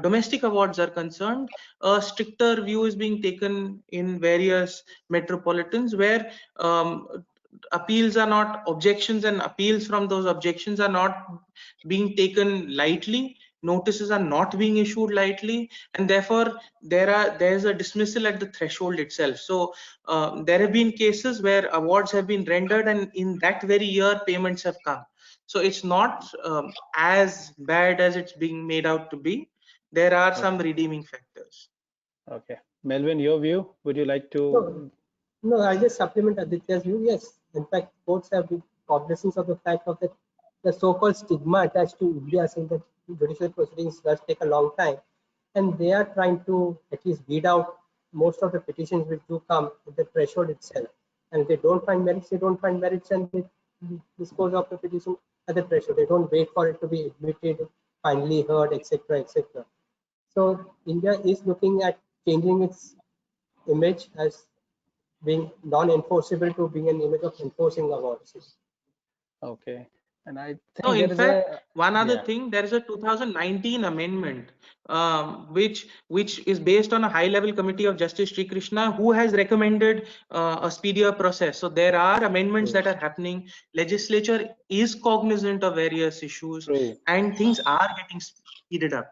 domestic awards are concerned, a stricter view is being taken in various metropolitans where appeals are not objections, and appeals from those objections are not being taken lightly. Notices are not being issued lightly, and therefore there's a dismissal at the threshold itself. So there have been cases where awards have been rendered, and in that very year payments have come. So it's not as bad as it's being made out to be. There are some redeeming factors. Okay, Melvin, your view? Would you like to? No, I just supplement Aditya's view. Yes, in fact, courts have been cognizance of the fact of the so-called stigma attached to India, saying that judicial proceedings does take a long time, and they are trying to at least weed out most of the petitions which do come at the threshold itself. And if they don't find merits, they don't find merits, and they dispose of the petition at the threshold. They don't wait for it to be admitted, finally heard, etc. So India is looking at changing its image as being non-enforceable to being an image of enforcing awards. Okay, and I No, think in there is fact, a one other thing, there is a 2019 amendment, which is based on a high-level committee of Justice Sri Krishna, who has recommended a speedier process. So there are amendments that are happening. Legislature is cognizant of various issues, true. and things are getting speeded up.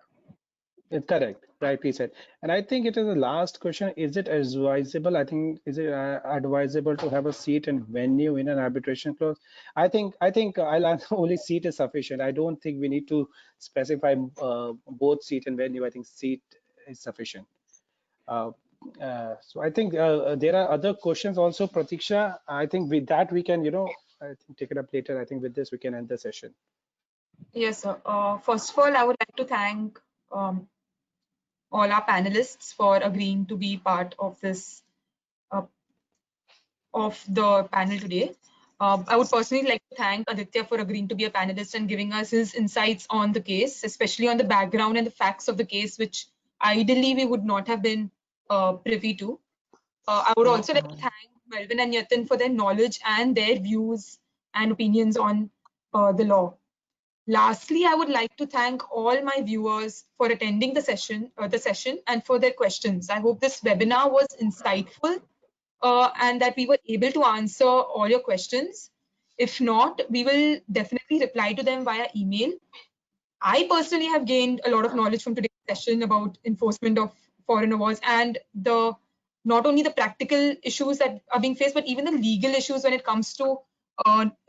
It's correct, rightly said. And I think it is the last question. Is it advisable? I think is it advisable to have a seat and venue in an arbitration clause? I think I'll answer only seat is sufficient. I don't think we need to specify both seat and venue. I think seat is sufficient. So I think there are other questions also, Pratiksha. I think with that we can, I think take it up later. I think with this we can end the session. Yes, sir. First of all, I would like to thank all our panelists for agreeing to be part of this uh, of the panel today. I would personally like to thank Aditya for agreeing to be a panelist and giving us his insights on the case, especially on the background and the facts of the case, which ideally we would not have been privy to. I would also like to thank Melvin and Yatin for their knowledge and their views and opinions on the law. Lastly, I would like to thank all my viewers for attending the session, and for their questions. I hope this webinar was insightful and that we were able to answer all your questions. If not, we will definitely reply to them via email. I personally have gained a lot of knowledge from today's session about enforcement of foreign awards and the not only the practical issues that are being faced, but even the legal issues when it comes to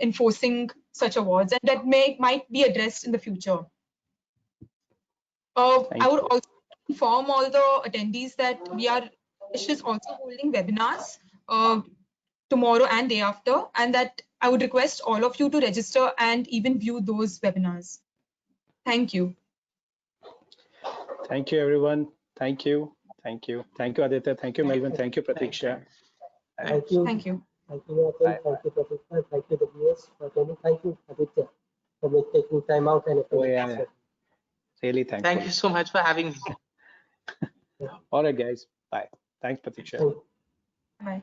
enforcing such awards, and that might be addressed in the future. I would also inform all the attendees that Vaish is also holding webinars tomorrow and day after, and that I would request all of you to register and even view those webinars. Thank you. Thank you, everyone. Thank you. Thank you. Thank you, Aditya. Thank you, Melvin. Thank you, Pratiksha. Thank you. Thank you. Thank you, Yatin. Thank you, Pratisha. Thank you, the viewers for attending. Thank you, Aditya, for taking time out and attending. Yeah. Really thankful. Thank you so much for having me. All right, guys. Bye. Thanks, Pratiksha. Bye.